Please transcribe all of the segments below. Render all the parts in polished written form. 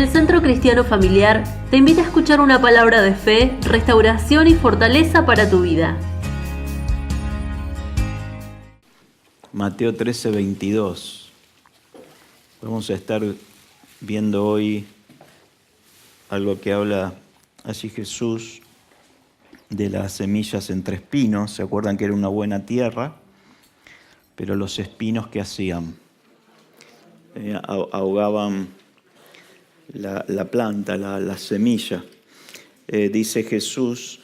El Centro Cristiano Familiar te invita a escuchar una palabra de fe, restauración y fortaleza para tu vida. Mateo 13:22. Vamos a estar viendo hoy algo que habla allí Jesús de las semillas entre espinos. ¿Se acuerdan que era una buena tierra? Pero los espinos, ¿qué hacían? Ahogaban la planta, la semilla. Dice Jesús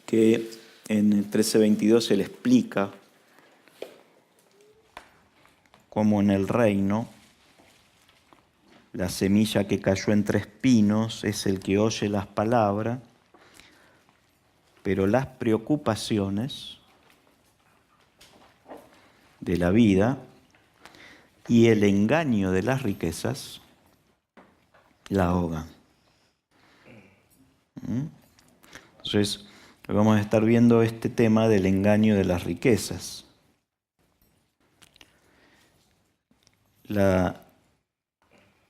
que en el 13:22 Él explica cómo en el reino la semilla que cayó entre espinos es el que oye las palabras, pero las preocupaciones de la vida y el engaño de las riquezas la ahogan. Entonces, vamos a estar viendo este tema del engaño de las riquezas.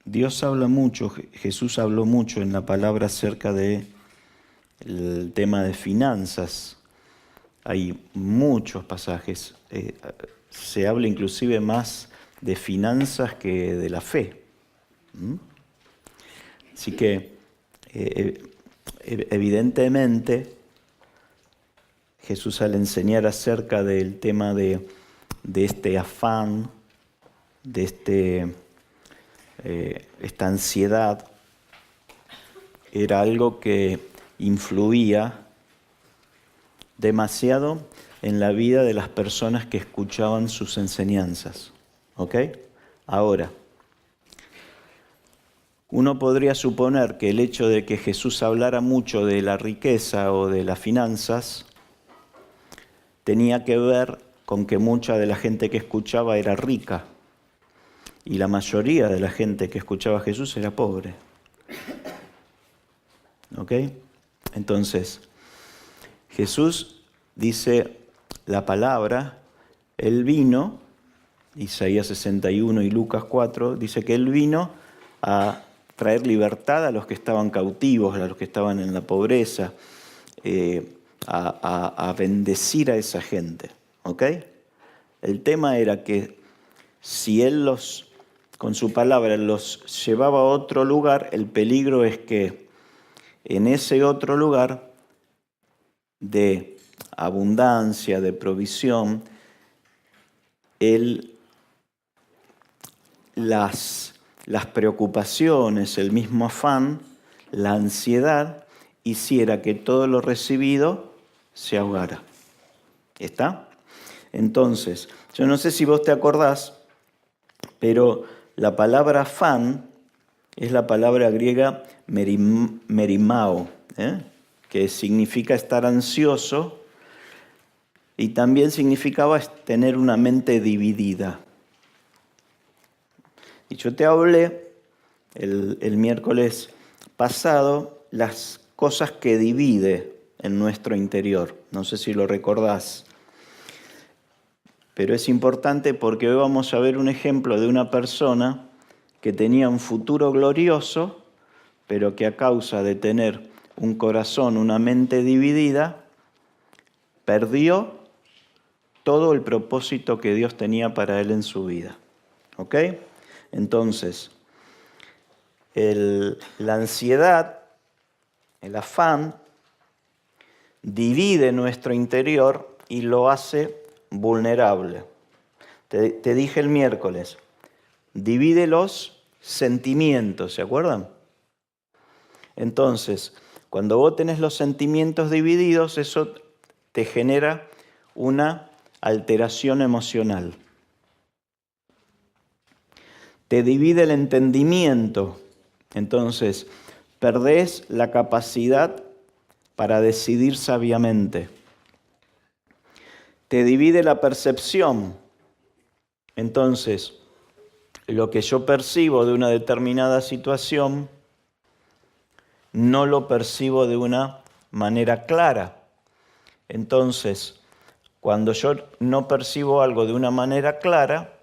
Dios habla mucho, Jesús habló mucho en la palabra acerca del tema de finanzas. Hay muchos pasajes, se habla inclusive más de finanzas que de la fe. Así que, evidentemente, Jesús al enseñar acerca del tema de este afán, de esta ansiedad, era algo que influía demasiado en la vida de las personas que escuchaban sus enseñanzas. ¿Ok? Ahora, uno podría suponer que el hecho de que Jesús hablara mucho de la riqueza o de las finanzas tenía que ver con que mucha de la gente que escuchaba era rica y la mayoría de la gente que escuchaba a Jesús era pobre. ¿Ok? Entonces, Jesús dice la palabra, Él vino, Isaías 61 y Lucas 4, dice que Él vino a traer libertad a los que estaban cautivos, a los que estaban en la pobreza, a bendecir a esa gente. ¿Ok? El tema era que si Él con su palabra los llevaba a otro lugar, el peligro es que en ese otro lugar de abundancia, de provisión, Él las preocupaciones, el mismo afán, la ansiedad, hiciera que todo lo recibido se ahogara. ¿Está? Entonces, yo no sé si vos te acordás, pero la palabra afán es la palabra griega merimao, que significa estar ansioso y también significaba tener una mente dividida. Y yo te hablé el miércoles pasado las cosas que divide en nuestro interior. No sé si lo recordás. Pero es importante porque hoy vamos a ver un ejemplo de una persona que tenía un futuro glorioso, pero que a causa de tener un corazón, una mente dividida, perdió todo el propósito que Dios tenía para él en su vida. ¿Ok? Entonces, la ansiedad, el afán, divide nuestro interior y lo hace vulnerable. Te dije el miércoles, divide los sentimientos, ¿se acuerdan? Entonces, cuando vos tenés los sentimientos divididos, eso te genera una alteración emocional. Te divide el entendimiento, entonces perdés la capacidad para decidir sabiamente. Te divide la percepción. Entonces, lo que yo percibo de una determinada situación, no lo percibo de una manera clara. Entonces, cuando yo no percibo algo de una manera clara,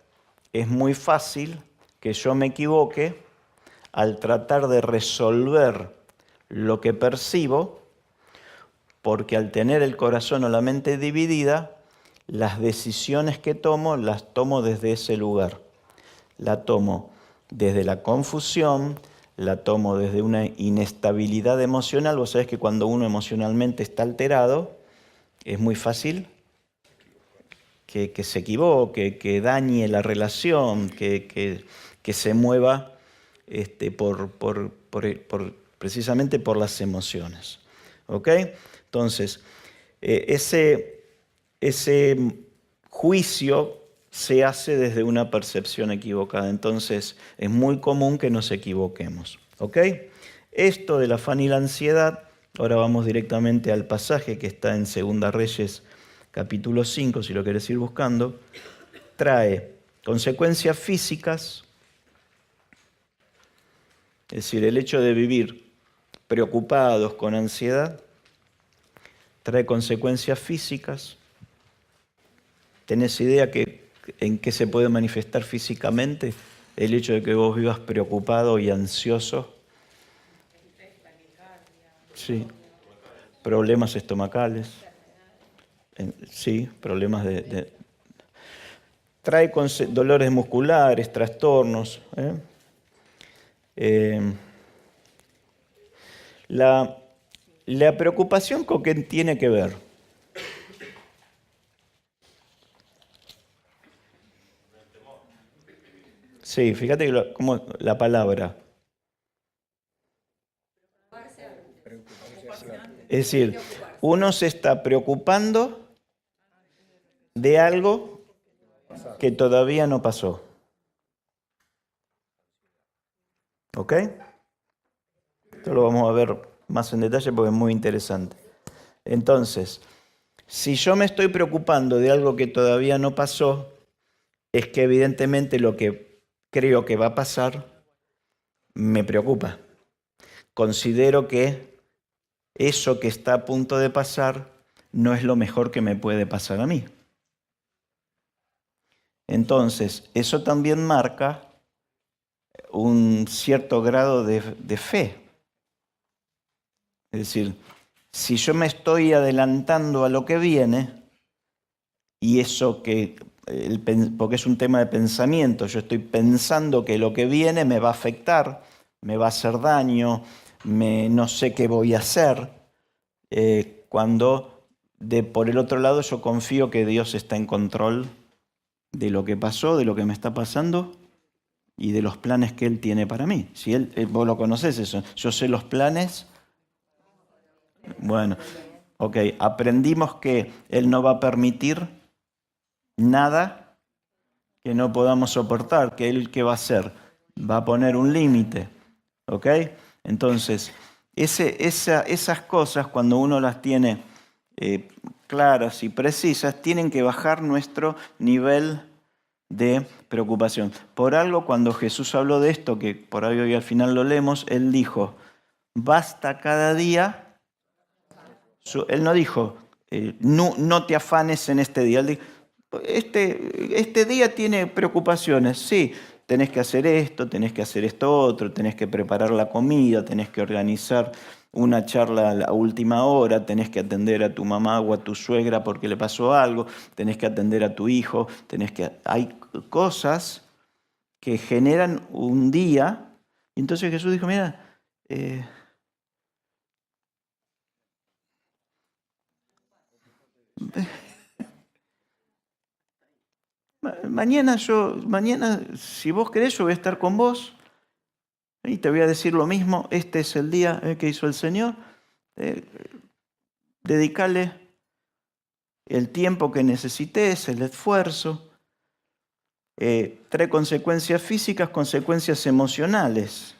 es muy fácil que yo me equivoque al tratar de resolver lo que percibo, porque al tener el corazón o la mente dividida, las decisiones que tomo las tomo desde ese lugar. La tomo desde la confusión, la tomo desde una inestabilidad emocional. Vos sabés que cuando uno emocionalmente está alterado, es muy fácil que se equivoque, que dañe la relación, que se mueva precisamente por las emociones. ¿Ok? Entonces, ese juicio se hace desde una percepción equivocada. Entonces, es muy común que nos equivoquemos. ¿Ok? Esto del afán y la ansiedad, ahora vamos directamente al pasaje que está en 2 Reyes, capítulo 5, si lo querés ir buscando, trae consecuencias físicas, es decir, el hecho de vivir preocupados con ansiedad, trae consecuencias físicas. ¿Tenés idea en qué se puede manifestar físicamente el hecho de que vos vivas preocupado y ansioso? Sí, problemas estomacales. Sí, problemas trae dolores musculares, trastornos. La preocupación, ¿con qué tiene que ver? Sí, fíjate que como la palabra. Es decir, uno se está preocupando de algo que todavía no pasó. ¿Ok? Esto lo vamos a ver más en detalle porque es muy interesante. Entonces, si yo me estoy preocupando de algo que todavía no pasó, es que evidentemente lo que creo que va a pasar me preocupa. Considero que eso que está a punto de pasar no es lo mejor que me puede pasar a mí. Entonces, eso también marca un cierto grado de fe. Es decir, si yo me estoy adelantando a lo que viene, y eso porque es un tema de pensamiento, yo estoy pensando que lo que viene me va a afectar, me va a hacer daño, no sé qué voy a hacer, cuando por el otro lado yo confío que Dios está en control de lo que pasó, de lo que me está pasando y de los planes que Él tiene para mí. Si vos lo conocés eso, yo sé los planes. Bueno, ok, aprendimos que Él no va a permitir nada que no podamos soportar, que Él, ¿qué va a hacer? Va a poner un límite, ¿ok? Entonces, esas cosas, cuando uno las tiene claras y precisas, tienen que bajar nuestro nivel de preocupación. Por algo, cuando Jesús habló de esto, que por ahí hoy al final lo leemos, Él dijo, basta cada día. Él no dijo, no te afanes en este día. Él dijo, este día tiene preocupaciones, sí, tenés que hacer esto otro, tenés que preparar la comida, tenés que organizar una charla a la última hora, tenés que atender a tu mamá o a tu suegra porque le pasó algo, tenés que atender a tu hijo, hay cosas que generan un día. Y entonces Jesús dijo, mira, mañana, si vos querés, yo voy a estar con vos y te voy a decir lo mismo. Este es el día que hizo el Señor. Dedicale el tiempo que necesites, el esfuerzo. Trae consecuencias físicas, consecuencias emocionales.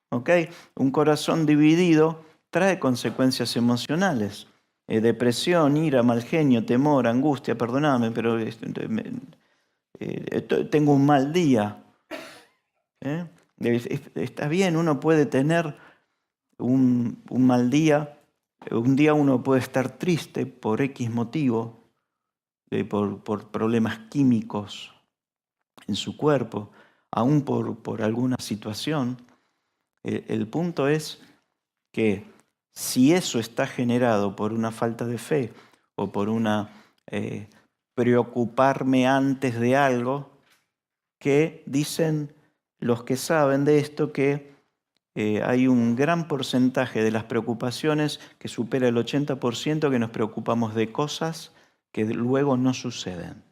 ¿Ok? Un corazón dividido trae consecuencias emocionales. Depresión, ira, mal genio, temor, angustia, perdóname, pero tengo un mal día. Está bien, uno puede tener un mal día. Un día uno puede estar triste por X motivo, por problemas químicos en su cuerpo. aún por alguna situación. El punto es que si eso está generado por una falta de fe o por una preocuparme antes de algo, que dicen los que saben de esto que hay un gran porcentaje de las preocupaciones que supera el 80% que nos preocupamos de cosas que luego no suceden.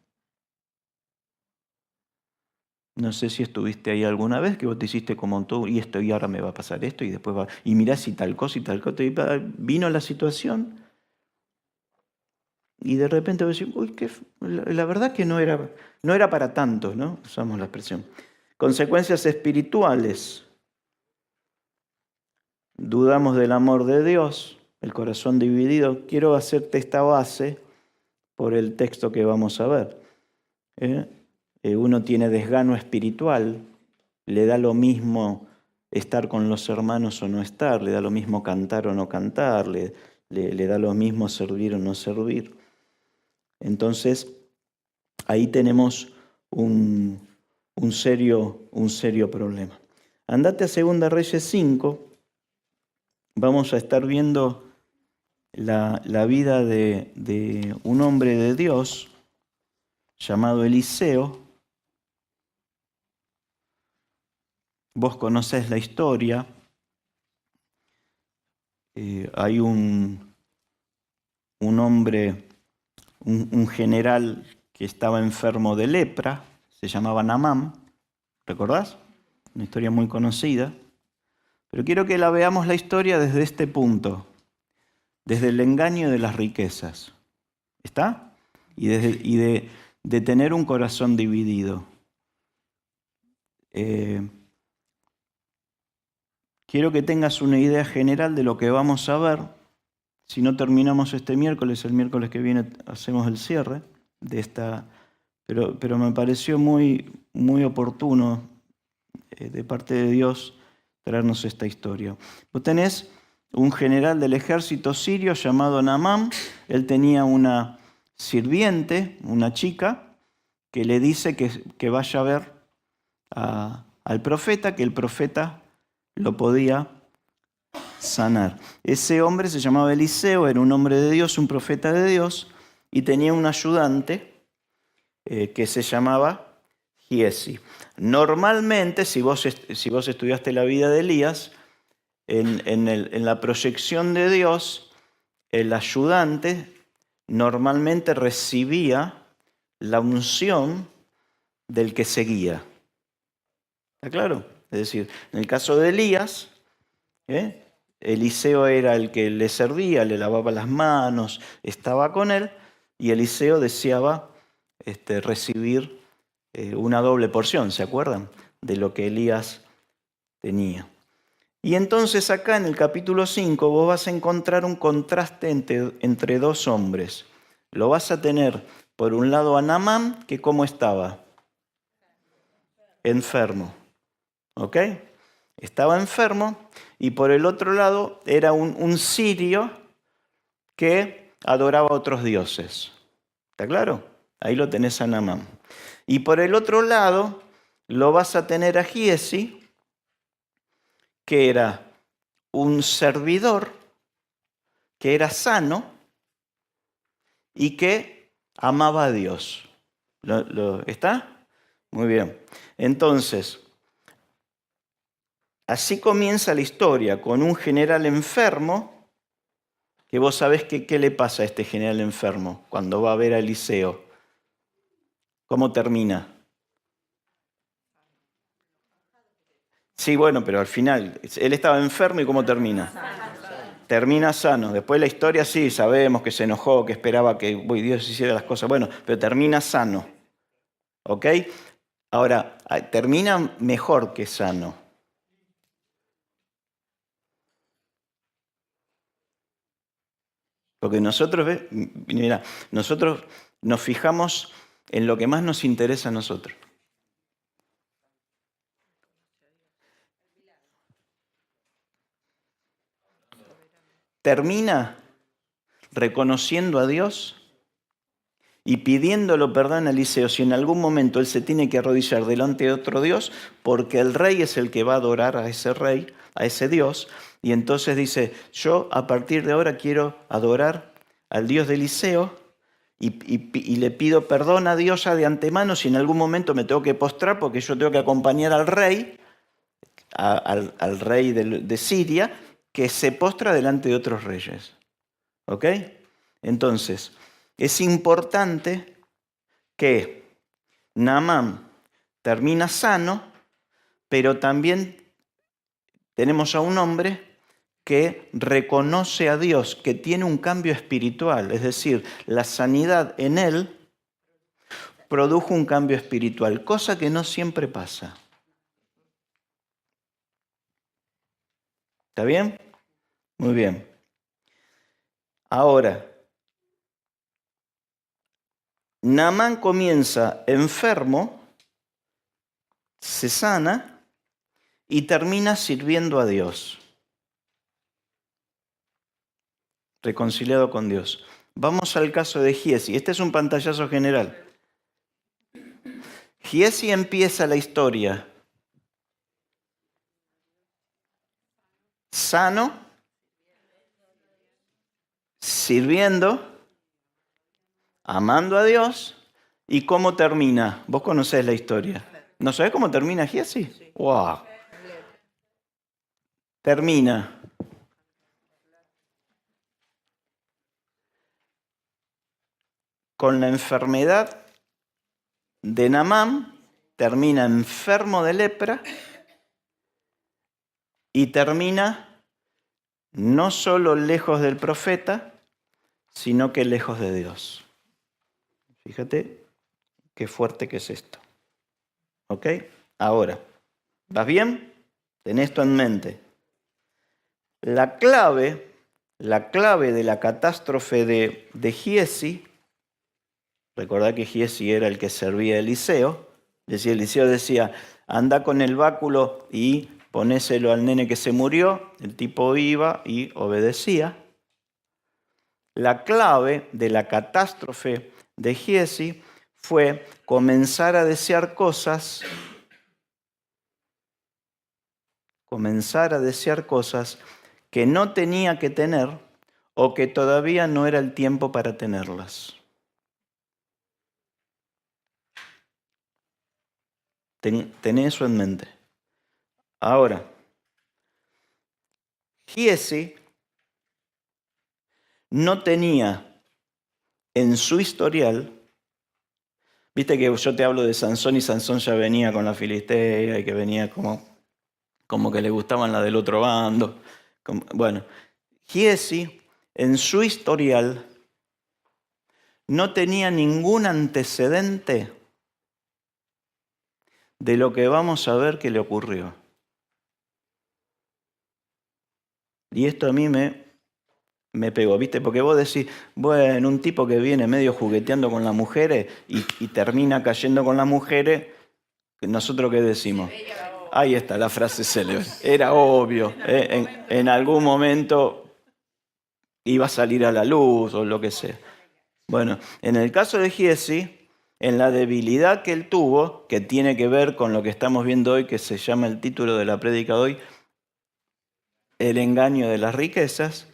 No sé si estuviste ahí alguna vez que vos te hiciste como tú, y esto, y ahora me va a pasar esto, y después va, y mirá si tal cosa y tal cosa, y vino la situación, y de repente vos decís, uy, la verdad que no era para tanto, ¿no? Usamos la expresión. Consecuencias espirituales. Dudamos del amor de Dios, el corazón dividido. Quiero hacerte esta base por el texto que vamos a ver. Uno tiene desgano espiritual, le da lo mismo estar con los hermanos o no estar, le da lo mismo cantar o no cantar, le da lo mismo servir o no servir. Entonces, ahí tenemos un serio problema. Andate a 2 Reyes 5, vamos a estar viendo la vida de un hombre de Dios llamado Eliseo. Vos conocés la historia. Hay un hombre, un general que estaba enfermo de lepra, se llamaba Naamán, ¿recordás? Una historia muy conocida. Pero quiero que la veamos la historia desde este punto, desde el engaño de las riquezas. ¿Está? Y de tener un corazón dividido. Quiero que tengas una idea general de lo que vamos a ver. Si no terminamos este miércoles, el miércoles que viene hacemos el cierre de esta. Pero me pareció muy, muy oportuno de parte de Dios traernos esta historia. Vos tenés un general del ejército sirio llamado Naamán. Él tenía una sirviente, una chica, que le dice que vaya a ver al profeta, que el profeta lo podía sanar. Ese hombre se llamaba Eliseo, era un hombre de Dios, un profeta de Dios, y tenía un ayudante que se llamaba Giesi. Normalmente, si vos estudiaste la vida de Elías, en la proyección de Dios, el ayudante normalmente recibía la unción del que seguía. ¿Está claro? Es decir, en el caso de Elías, Eliseo era el que le servía, le lavaba las manos, estaba con él, y Eliseo deseaba recibir una doble porción, ¿se acuerdan? De lo que Elías tenía. Y entonces acá en el capítulo 5 vos vas a encontrar un contraste entre dos hombres. Lo vas a tener por un lado a Naamán, que ¿cómo estaba? Enfermo. ¿Ok? Estaba enfermo, y por el otro lado era un sirio que adoraba a otros dioses. ¿Está claro? Ahí lo tenés a Naamán. Y por el otro lado lo vas a tener a Giesi, que era un servidor, que era sano y que amaba a Dios. ¿Está? Muy bien. Entonces, así comienza la historia, con un general enfermo, que vos sabés qué le pasa a este general enfermo cuando va a ver a Eliseo. ¿Cómo termina? Sí, bueno, pero al final, él estaba enfermo, ¿y cómo termina? Termina sano. Después la historia sí, sabemos que se enojó, que esperaba que Dios hiciera las cosas. Bueno, pero termina sano. ¿Ok? Ahora, termina mejor que sano. Porque nosotros, mira, nosotros nos fijamos en lo que más nos interesa a nosotros. Termina reconociendo a Dios y pidiéndolo perdón a Eliseo si en algún momento él se tiene que arrodillar delante de otro Dios, porque el rey es el que va a adorar a ese rey, a ese Dios. Y entonces dice, yo a partir de ahora quiero adorar al Dios de Eliseo y le pido perdón a Dios ya de antemano si en algún momento me tengo que postrar porque yo tengo que acompañar al rey, al rey de Siria, que se postra delante de otros reyes. ¿Ok? Entonces, es importante que Naamán termina sano, pero también tenemos a un hombre que reconoce a Dios, que tiene un cambio espiritual, es decir, la sanidad en él produjo un cambio espiritual, cosa que no siempre pasa. ¿Está bien? Muy bien. Ahora, Naamán comienza enfermo, se sana y termina sirviendo a Dios, reconciliado con Dios. Vamos al caso de Giesi. Este es un pantallazo general. Giesi empieza la historia sano, sirviendo, amando a Dios. ¿Y cómo termina? Vos conocés la historia. ¿No sabés cómo termina Giesi? ¡Wow! Termina con la enfermedad de Naamán, termina enfermo de lepra y termina no solo lejos del profeta, sino que lejos de Dios. Fíjate qué fuerte que es esto. ¿Ok? Ahora, ¿vas bien? Ten esto en mente. La clave de la catástrofe de Giesi, recordad que Giesi era el que servía a Eliseo, Eliseo decía, anda con el báculo y ponéselo al nene que se murió, el tipo iba y obedecía. La clave de la catástrofe de Giesi fue comenzar a desear cosas que no tenía que tener o que todavía no era el tiempo para tenerlas. Ten eso en mente. Ahora, Giesi no tenía en su historial, viste que yo te hablo de Sansón y Sansón ya venía con la filistea y que venía como que le gustaban la del otro bando. Bueno, Giesi en su historial no tenía ningún antecedente de lo que vamos a ver que le ocurrió. Y esto a mí me pegó, ¿viste? Porque vos decís, bueno, un tipo que viene medio jugueteando con las mujeres y termina cayendo con las mujeres, ¿nosotros qué decimos? Ahí está la frase célebre. Era obvio. En algún momento iba a salir a la luz o lo que sea. Bueno, en el caso de Giesi, en la debilidad que él tuvo, que tiene que ver con lo que estamos viendo hoy, que se llama el título de la prédica de hoy, el engaño de las riquezas,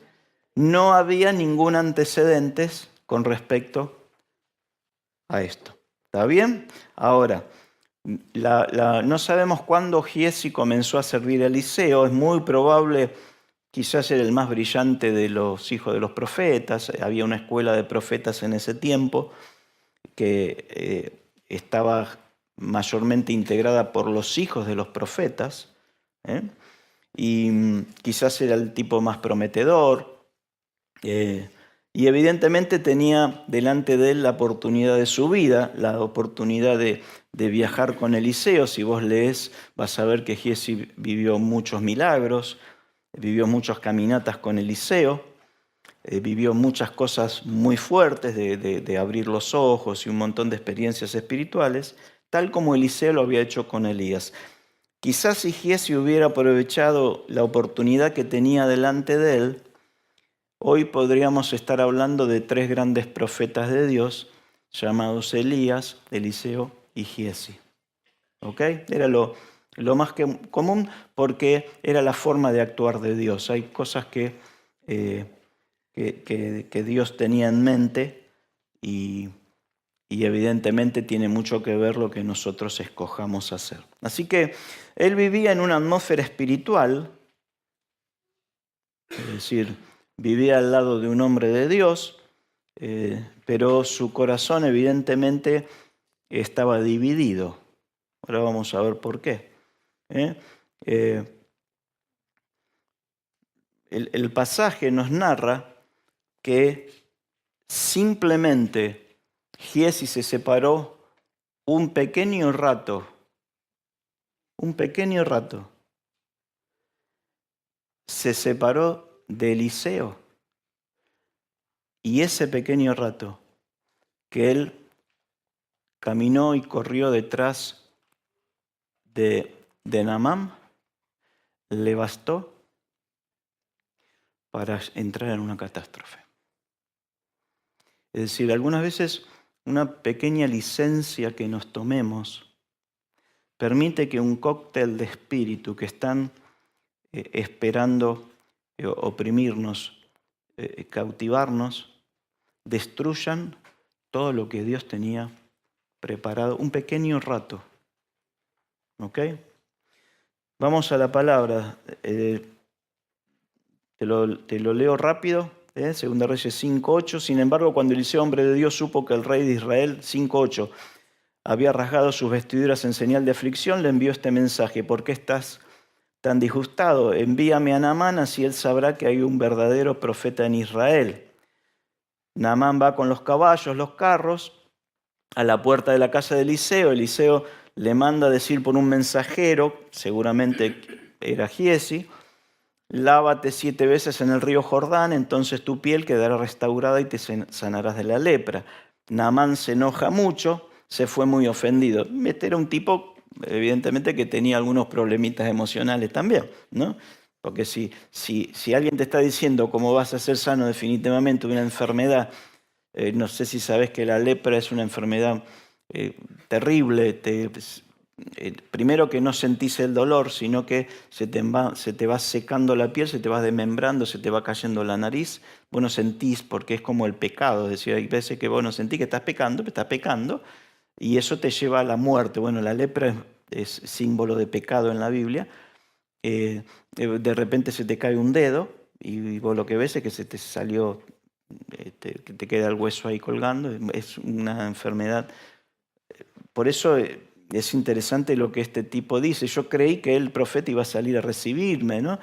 no había ningún antecedente con respecto a esto. ¿Está bien? Ahora, no sabemos cuándo Giesi comenzó a servir a Eliseo. Es muy probable, quizás era el más brillante de los hijos de los profetas. Había una escuela de profetas en ese tiempo que estaba mayormente integrada por los hijos de los profetas. Y quizás era el tipo más prometedor. Y evidentemente tenía delante de él la oportunidad de su vida, la oportunidad de viajar con Eliseo. Si vos lees, vas a ver que Giesi vivió muchos milagros, vivió muchas caminatas con Eliseo, vivió muchas cosas muy fuertes de abrir los ojos y un montón de experiencias espirituales, tal como Eliseo lo había hecho con Elías. Quizás si Giesi hubiera aprovechado la oportunidad que tenía delante de él, hoy podríamos estar hablando de 3 grandes profetas de Dios llamados Elías, Eliseo y Giesi. ¿Ok? Era lo más común porque era la forma de actuar de Dios. Hay cosas que Dios tenía en mente y evidentemente tiene mucho que ver lo que nosotros escojamos hacer. Así que él vivía en una atmósfera espiritual, es decir, vivía al lado de un hombre de Dios, pero su corazón evidentemente estaba dividido. Ahora vamos a ver por qué. El pasaje nos narra que simplemente Giesi se separó un pequeño rato, se separó de Eliseo. Y ese pequeño rato que él caminó y corrió detrás de Naamán, le bastó para entrar en una catástrofe. Es decir, algunas veces una pequeña licencia que nos tomemos permite que un cóctel de espíritu que están esperando oprimirnos, cautivarnos, destruyan todo lo que Dios tenía preparado, un pequeño rato. ¿Ok? Vamos a la palabra. Te lo leo rápido. Segunda Reyes 5:8. Sin embargo, cuando Eliseo, hombre de Dios, supo que el rey de Israel, 5:8, había rasgado sus vestiduras en señal de aflicción, le envió este mensaje: ¿por qué estás tan disgustado? Envíame a Naamán, así él sabrá que hay un verdadero profeta en Israel. Naamán va con los caballos, los carros, a la puerta de la casa de Eliseo. Eliseo le manda decir por un mensajero, seguramente era Giesi: lávate 7 veces en el río Jordán, entonces tu piel quedará restaurada y te sanarás de la lepra. Naamán se enoja mucho, se fue muy ofendido. Este era un tipo, evidentemente, que tenía algunos problemitas emocionales también, ¿no? Porque si alguien te está diciendo cómo vas a ser sano definitivamente de una enfermedad, no sé si sabes que la lepra es una enfermedad terrible. Primero que no sentís el dolor, sino que se te va secando la piel, se te va desmembrando, se te va cayendo la nariz. Vos no sentís, porque es como el pecado. Es decir, hay veces que vos no sentís que estás pecando, y eso te lleva a la muerte. Bueno, la lepra es símbolo de pecado en la Biblia. De repente se te cae un dedo y vos lo que ves es que se te salió, que te queda el hueso ahí colgando. Es una enfermedad. Por eso es interesante lo que este tipo dice. Yo creí que el profeta iba a salir a recibirme, ¿no?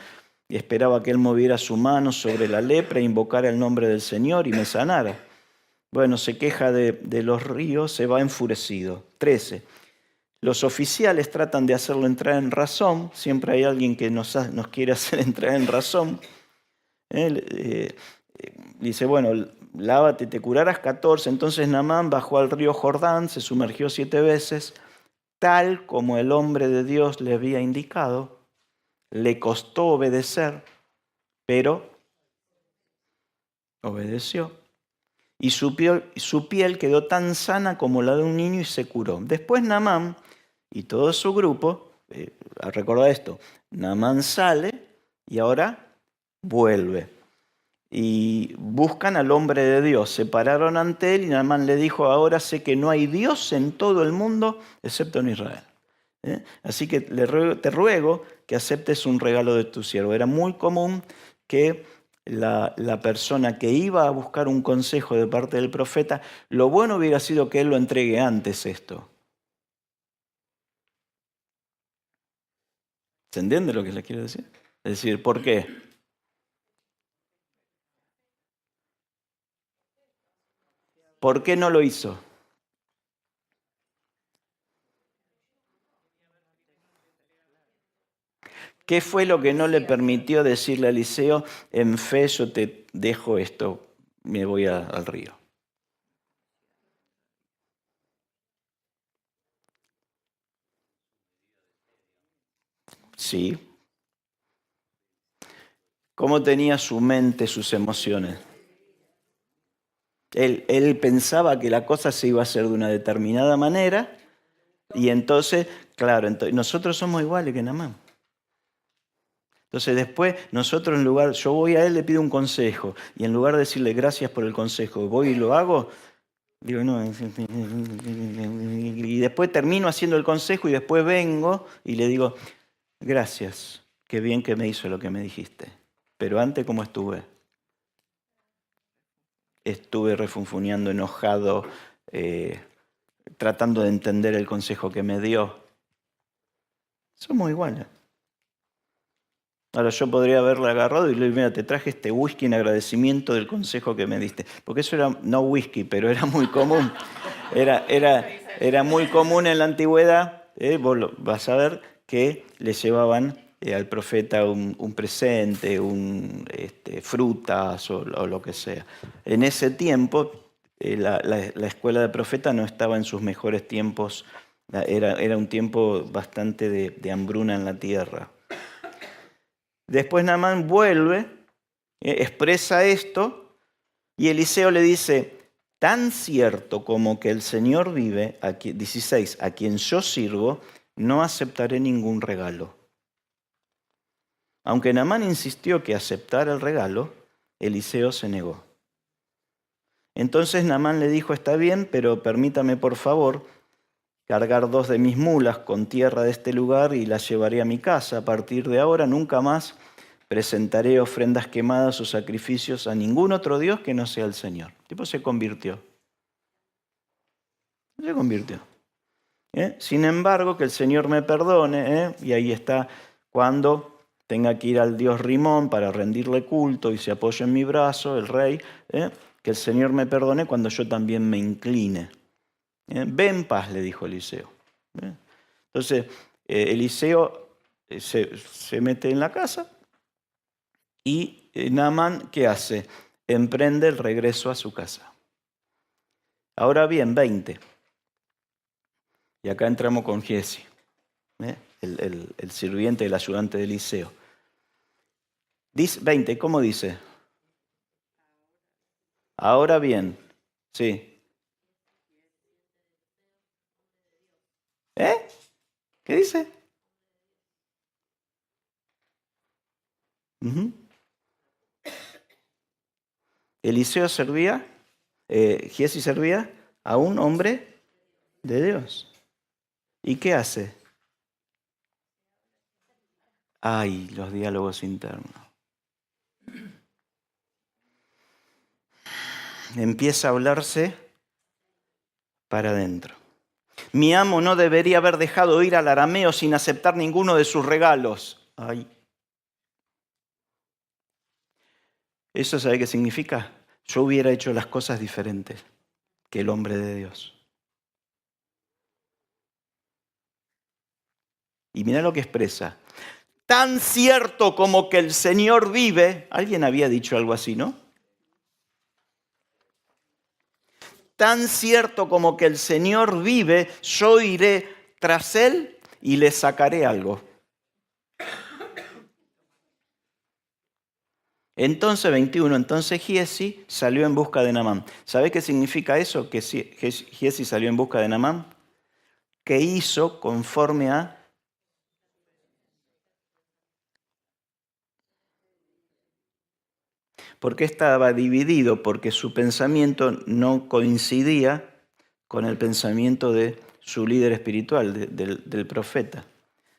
Y esperaba que él moviera su mano sobre la lepra, invocara el nombre del Señor y me sanara. Bueno, se queja de los ríos, se va enfurecido. 13. Los oficiales tratan de hacerlo entrar en razón. Siempre hay alguien que nos quiere hacer entrar en razón. Dice, bueno, lávate, te curarás. 14. Entonces Naamán bajó al río Jordán, se sumergió 7 veces, tal como el hombre de Dios le había indicado. Le costó obedecer, pero obedeció. Y su piel quedó tan sana como la de un niño y se curó. Después Naamán y todo su grupo, recuerda esto, Naamán sale y ahora vuelve. Y buscan al hombre de Dios. Se pararon ante él y Naamán le dijo: ahora sé que no hay Dios en todo el mundo excepto en Israel. Así que te ruego que aceptes un regalo de tu siervo. Era muy común que la persona que iba a buscar un consejo de parte del profeta, lo bueno hubiera sido que él lo entregue antes esto. ¿Se entiende lo que le quiero decir? Es decir, ¿por qué? ¿Por qué no lo hizo? ¿Qué fue lo que no le permitió decirle a Eliseo: en fe yo te dejo esto, me voy al río? Sí. ¿Cómo tenía su mente, sus emociones? Él pensaba que la cosa se iba a hacer de una determinada manera y entonces, claro, nosotros somos iguales que Naamán. Entonces después nosotros yo voy a él, le pido un consejo y en lugar de decirle gracias por el consejo, voy y lo hago, digo no, y después termino haciendo el consejo y después vengo y le digo gracias, qué bien que me hizo lo que me dijiste, pero antes ¿cómo estuve? Estuve refunfuñando, enojado, tratando de entender el consejo que me dio. Somos iguales. Ahora yo podría haberle agarrado y le digo, mira, te traje este whisky en agradecimiento del consejo que me diste. Porque eso era, no whisky, pero era muy común. Era muy común en la antigüedad. Vos vas a ver que le llevaban al profeta un presente, frutas o lo que sea. En ese tiempo, la escuela de profeta no estaba en sus mejores tiempos. Era un tiempo bastante de hambruna en la tierra. Después Naamán vuelve, expresa esto, y Eliseo le dice, tan cierto como que el Señor vive, 16, a quien yo sirvo, no aceptaré ningún regalo. Aunque Naamán insistió que aceptara el regalo, Eliseo se negó. Entonces Naamán le dijo, está bien, pero permítame por favor cargar 2 de mis mulas con tierra de este lugar y las llevaré a mi casa. A partir de ahora nunca más presentaré ofrendas quemadas o sacrificios a ningún otro Dios que no sea el Señor. El tipo se convirtió. Se convirtió. Sin embargo, que el Señor me perdone, y ahí está, cuando tenga que ir al Dios Rimón para rendirle culto y se apoye en mi brazo, el rey, que el Señor me perdone cuando yo también me incline. Ve en paz, le dijo Eliseo. Entonces, Eliseo se mete en la casa y Naamán, ¿qué hace? Emprende el regreso a su casa. Ahora bien, 20. Y acá entramos con Giesi, el sirviente, el ayudante de Eliseo. Dice, 20, ¿cómo dice? Ahora bien, sí. ¿Qué dice? Eliseo servía, Giesi servía a un hombre de Dios. ¿Y qué hace? Ay, los diálogos internos. Empieza a hablarse para adentro. Mi amo no debería haber dejado ir al arameo sin aceptar ninguno de sus regalos. Ay. ¿Eso sabe qué significa? Yo hubiera hecho las cosas diferentes que el hombre de Dios. Y mira lo que expresa. Tan cierto como que el Señor vive. Alguien había dicho algo así, ¿no? Tan cierto como que el Señor vive, yo iré tras él y le sacaré algo. Entonces, 21, entonces Giesi salió en busca de Naamán. ¿Sabe qué significa eso? Que Giesi salió en busca de Naamán. Que hizo conforme a... ¿Por qué estaba dividido? Porque su pensamiento no coincidía con el pensamiento de su líder espiritual, del profeta.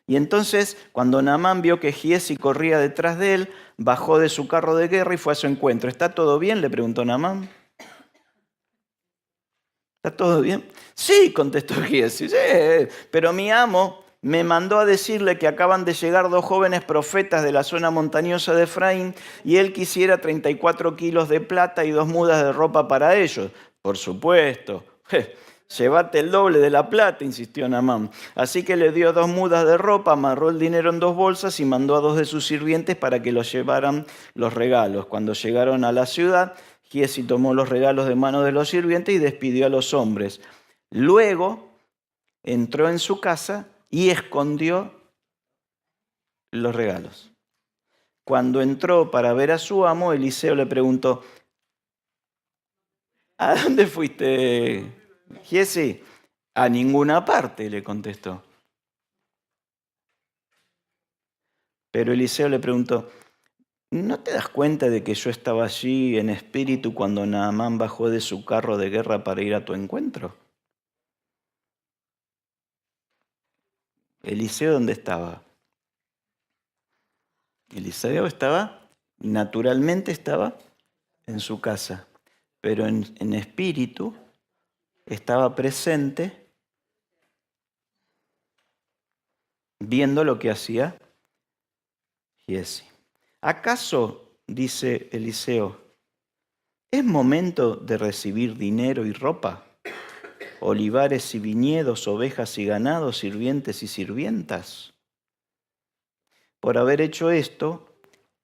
Y entonces, cuando Naamán vio que Giesi corría detrás de él, bajó de su carro de guerra y fue a su encuentro. ¿Está todo bien?, le preguntó Naamán. ¿Está todo bien? Sí, contestó Giesi, sí, pero mi amo me mandó a decirle que acaban de llegar 2 jóvenes profetas de la zona montañosa de Efraín y él quisiera 34 kilos de plata y 2 mudas de ropa para ellos. Por supuesto. Llévate el doble de la plata, insistió Naamán. Así que le dio 2 mudas de ropa, amarró el dinero en 2 bolsas y mandó a 2 de sus sirvientes para que los llevaran los regalos. Cuando llegaron a la ciudad, Giesi tomó los regalos de mano de los sirvientes y despidió a los hombres. Luego entró en su casa y escondió los regalos. Cuando entró para ver a su amo, Eliseo le preguntó, ¿A dónde fuiste, Giesi? A ninguna parte, le contestó. Pero Eliseo le preguntó, ¿no te das cuenta de que yo estaba allí en espíritu cuando Naamán bajó de su carro de guerra para ir a tu encuentro? ¿Eliseo dónde estaba? Eliseo naturalmente estaba en su casa, pero en espíritu estaba presente viendo lo que hacía Giesi. ¿Acaso, dice Eliseo, es momento de recibir dinero y ropa, olivares y viñedos, ovejas y ganados, sirvientes y sirvientas? Por haber hecho esto,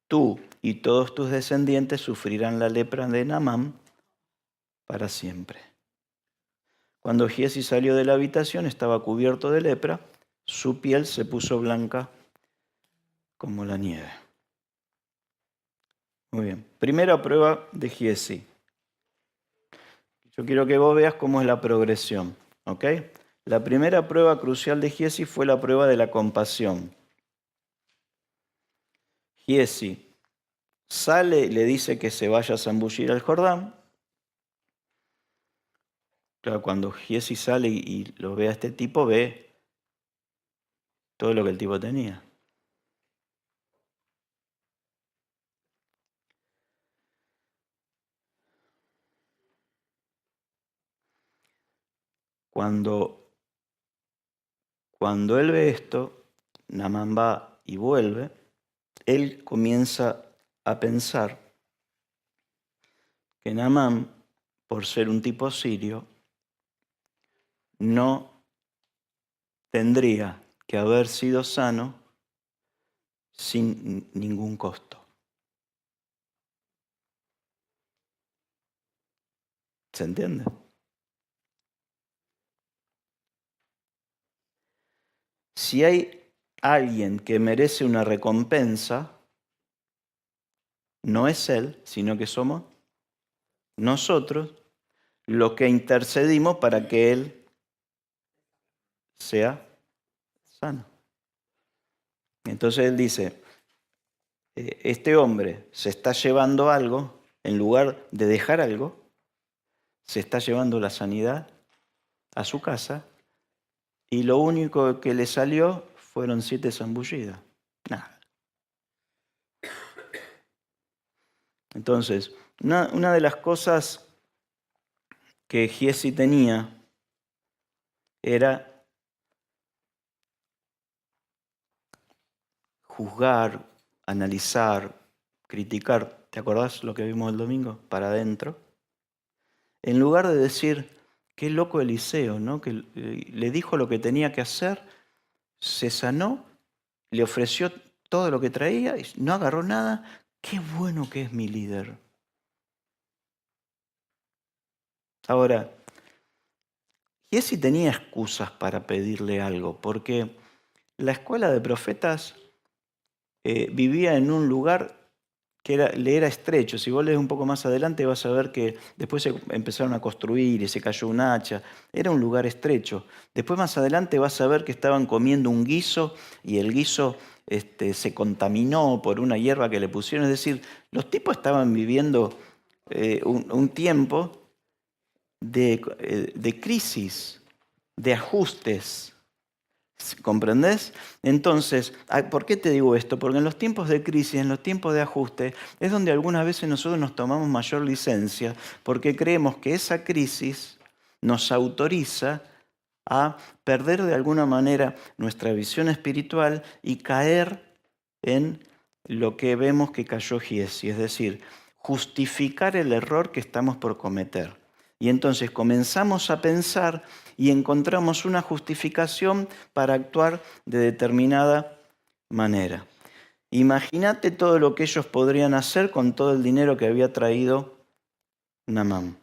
tú y todos tus descendientes sufrirán la lepra de Naamán para siempre. Cuando Giesi salió de la habitación, estaba cubierto de lepra, su piel se puso blanca como la nieve. Muy bien. Primera prueba de Giesi. Yo quiero que vos veas cómo es la progresión. ¿Ok? La primera prueba crucial de Giesi fue la prueba de la compasión. Giesi sale y le dice que se vaya a zambullir al Jordán. Claro, cuando Giesi sale y lo ve a este tipo, ve todo lo que el tipo tenía. Cuando él ve esto, Naamán va y vuelve, él comienza a pensar que Naamán, por ser un tipo sirio, no tendría que haber sido sano sin ningún costo. ¿Se entiende? Si hay alguien que merece una recompensa, no es él, sino que somos nosotros los que intercedimos para que él sea sano. Entonces él dice, este hombre se está llevando algo, en lugar de dejar algo, se está llevando la sanidad a su casa y lo único que le salió fueron 7 zambullidas. Nada. Entonces, una de las cosas que Giesi tenía era juzgar, analizar, criticar. ¿Te acordás lo que vimos el domingo? Para adentro. En lugar de decir, qué loco Eliseo, ¿no? Que le dijo lo que tenía que hacer, se sanó, le ofreció todo lo que traía y no agarró nada. Qué bueno que es mi líder. Ahora, Giesi tenía excusas para pedirle algo, porque la escuela de profetas vivía en un lugar que le era estrecho. Si vos lees un poco más adelante vas a ver que después se empezaron a construir y se cayó un hacha. Era un lugar estrecho. Después más adelante vas a ver que estaban comiendo un guiso y el guiso se contaminó por una hierba que le pusieron. Es decir, los tipos estaban viviendo un tiempo de crisis, de ajustes. ¿Comprendés? Entonces, ¿por qué te digo esto? Porque en los tiempos de crisis, en los tiempos de ajuste, es donde algunas veces nosotros nos tomamos mayor licencia porque creemos que esa crisis nos autoriza a perder de alguna manera nuestra visión espiritual y caer en lo que vemos que cayó Giesi, es decir, justificar el error que estamos por cometer. Y entonces comenzamos a pensar y encontramos una justificación para actuar de determinada manera. Imagínate todo lo que ellos podrían hacer con todo el dinero que había traído Naamán.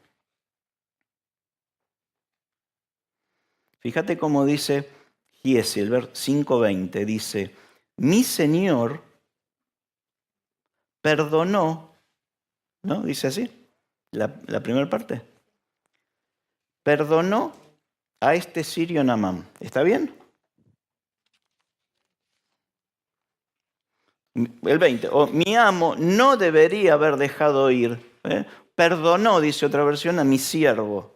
Fíjate cómo dice Giesi, el verso 5:20, dice, mi Señor perdonó, ¿no? Dice así, la primera parte. perdonó a este sirio Naamán. ¿Está bien? El 20. Mi amo no debería haber dejado ir. Perdonó, dice otra versión, a mi siervo,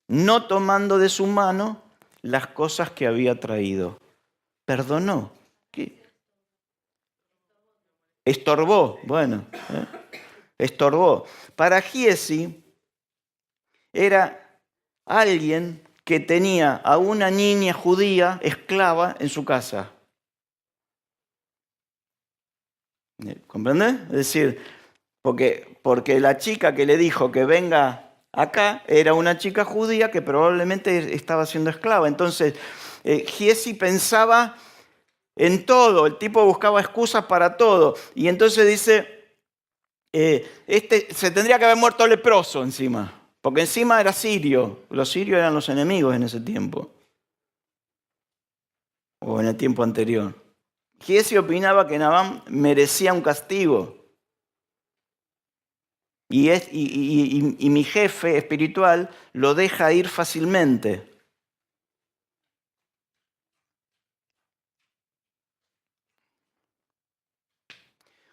no tomando de su mano las cosas que había traído. Perdonó. ¿Qué? Estorbó. Bueno, estorbó. Para Giezi era alguien que tenía a una niña judía esclava en su casa. ¿Comprende? Es decir, porque la chica que le dijo que venga acá era una chica judía que probablemente estaba siendo esclava. Entonces, Giezi pensaba en todo, el tipo buscaba excusas para todo. Y entonces dice, se tendría que haber muerto leproso encima, porque encima era sirio. Los sirios eran los enemigos en ese tiempo, o en el tiempo anterior. Giezi opinaba que Naamán merecía un castigo. Y mi jefe espiritual lo deja ir fácilmente.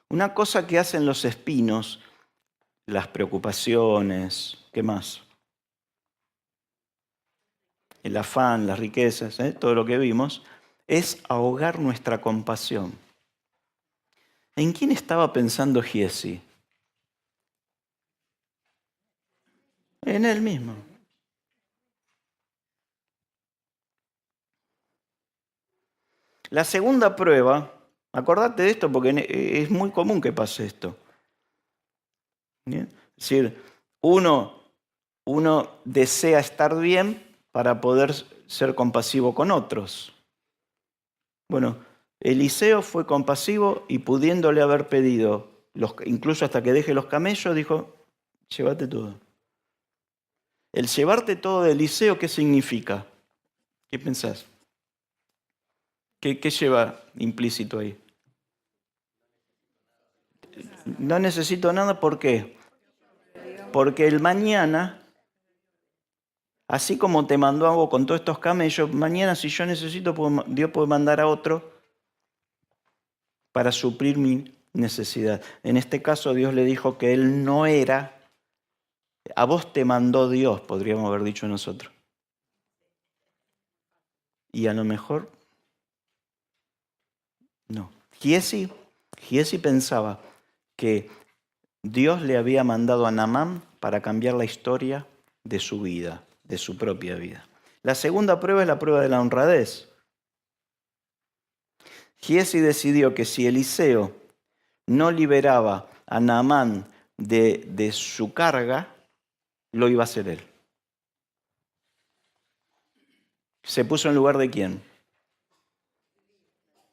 Una cosa que hacen los espinos, las preocupaciones, ¿qué más? El afán, las riquezas, todo lo que vimos, es ahogar nuestra compasión. ¿En quién estaba pensando Giezi? En él mismo. La segunda prueba, acordate de esto porque es muy común que pase esto. ¿Bien? Es decir, uno desea estar bien para poder ser compasivo con otros. Bueno, Eliseo fue compasivo y pudiéndole haber pedido, incluso hasta que deje los camellos, dijo, llévate todo. El llevarte todo de Eliseo, ¿qué significa? ¿Qué pensás? ¿Qué lleva implícito ahí? No necesito nada, ¿por qué? Porque el mañana, así como te mandó algo con todos estos camellos, mañana si yo necesito, Dios puede mandar a otro para suplir mi necesidad. En este caso Dios le dijo que él no era, a vos te mandó Dios, podríamos haber dicho nosotros. Y a lo mejor, no. Giezi pensaba que Dios le había mandado a Naamán para cambiar la historia de su vida, de su propia vida. La segunda prueba es la prueba de la honradez. Giezi decidió que si Eliseo no liberaba a Naamán de su carga, lo iba a hacer él. ¿Se puso en lugar de quién?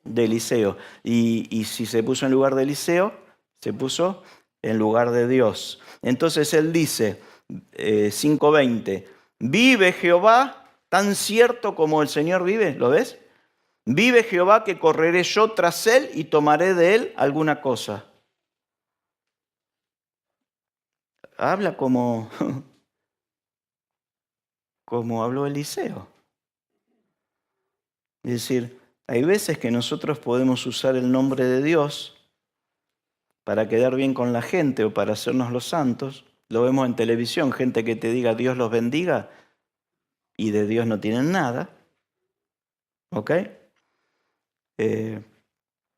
De Eliseo. Y si se puso en lugar de Eliseo, se puso en lugar de Dios. Entonces él dice, 5:20, vive Jehová tan cierto como el Señor vive, ¿lo ves? Vive Jehová que correré yo tras él y tomaré de él alguna cosa. Habla como habló Eliseo. Es decir, hay veces que nosotros podemos usar el nombre de Dios para quedar bien con la gente o para hacernos los santos. Lo vemos en televisión, gente que te diga Dios los bendiga y de Dios no tienen nada. ¿Ok?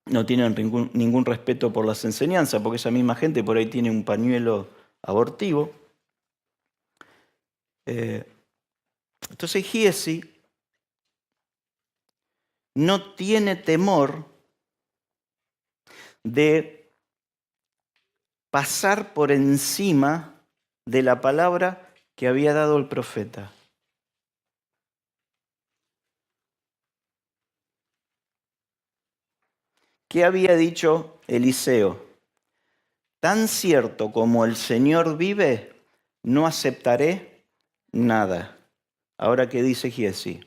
No tienen ningún respeto por las enseñanzas, porque esa misma gente por ahí tiene un pañuelo abortivo. Entonces Giezi no tiene temor de pasar por encima de la palabra que había dado el profeta. ¿Qué había dicho Eliseo? Tan cierto como el Señor vive, no aceptaré nada. Ahora, ¿qué dice Giezi?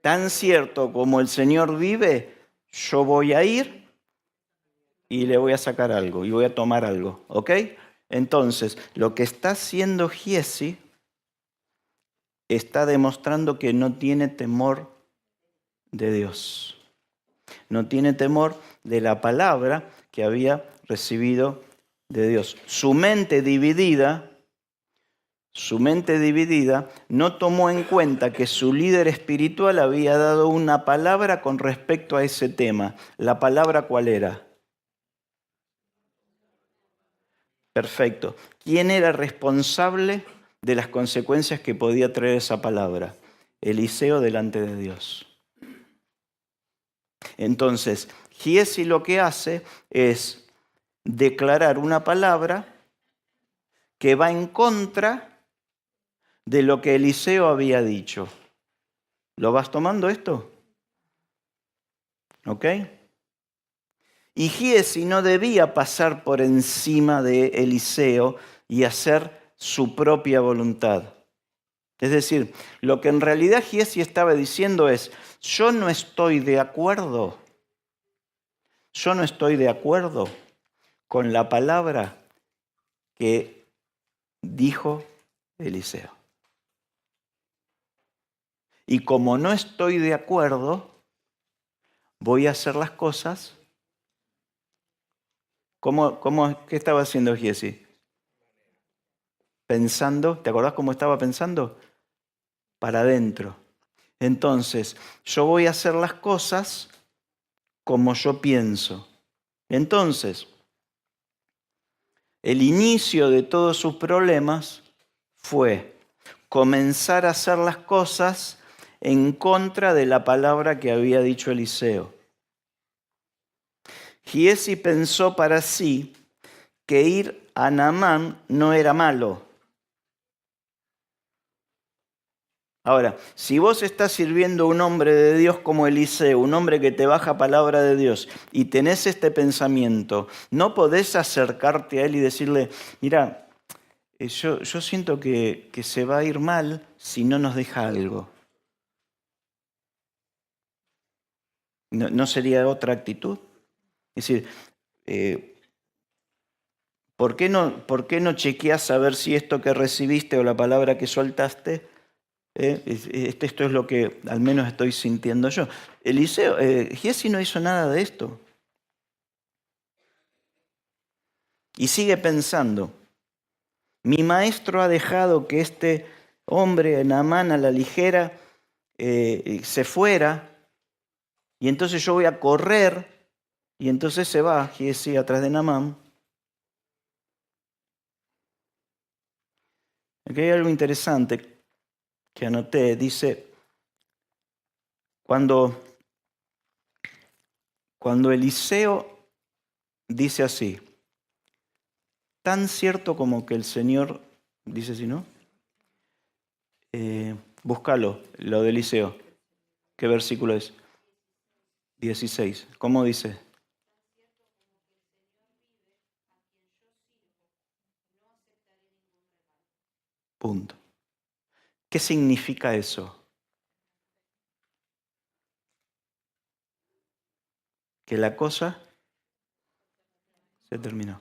Tan cierto como el Señor vive, yo voy a ir y le voy a sacar algo y voy a tomar algo, ¿ok? Entonces, lo que está haciendo Giezi está demostrando que no tiene temor de Dios. No tiene temor de la palabra que había recibido de Dios. Su mente dividida no tomó en cuenta que su líder espiritual había dado una palabra con respecto a ese tema. ¿La palabra cuál era? Perfecto. ¿Quién era responsable de las consecuencias que podía traer esa palabra? Eliseo delante de Dios. Entonces, Giezi lo que hace es declarar una palabra que va en contra de lo que Eliseo había dicho. ¿Lo vas tomando esto? ¿Ok? Y Giezi no debía pasar por encima de Eliseo y hacer su propia voluntad. Es decir, lo que en realidad Giezi estaba diciendo es, yo no estoy de acuerdo con la palabra que dijo Eliseo. Y como no estoy de acuerdo, voy a hacer las cosas. ¿Qué estaba haciendo Giezi? Pensando, ¿te acordás cómo estaba pensando? Para adentro. Entonces, yo voy a hacer las cosas como yo pienso. Entonces, el inicio de todos sus problemas fue comenzar a hacer las cosas en contra de la palabra que había dicho Eliseo. Giezi pensó para sí que ir a Naamán no era malo. Ahora, si vos estás sirviendo a un hombre de Dios como Eliseo, un hombre que te baja palabra de Dios, y tenés este pensamiento, no podés acercarte a él y decirle, mira, yo siento que se va a ir mal si no nos deja algo. ¿No sería otra actitud? Es decir, ¿por qué no chequeás a ver si esto que recibiste o la palabra que soltaste, esto es lo que al menos estoy sintiendo yo? Giezi no hizo nada de esto. Y sigue pensando, mi maestro ha dejado que este hombre, Naamán, a la ligera, se fuera, y entonces yo voy a correr, y entonces se va Giezi atrás de Naamán. Aquí hay algo interesante que anoté, dice, cuando Eliseo dice así, tan cierto como que el Señor, dice así, ¿no? Búscalo, lo de Eliseo. ¿Qué versículo es? 16. ¿Cómo dice? Punto. ¿Qué significa eso? Que la cosa se terminó.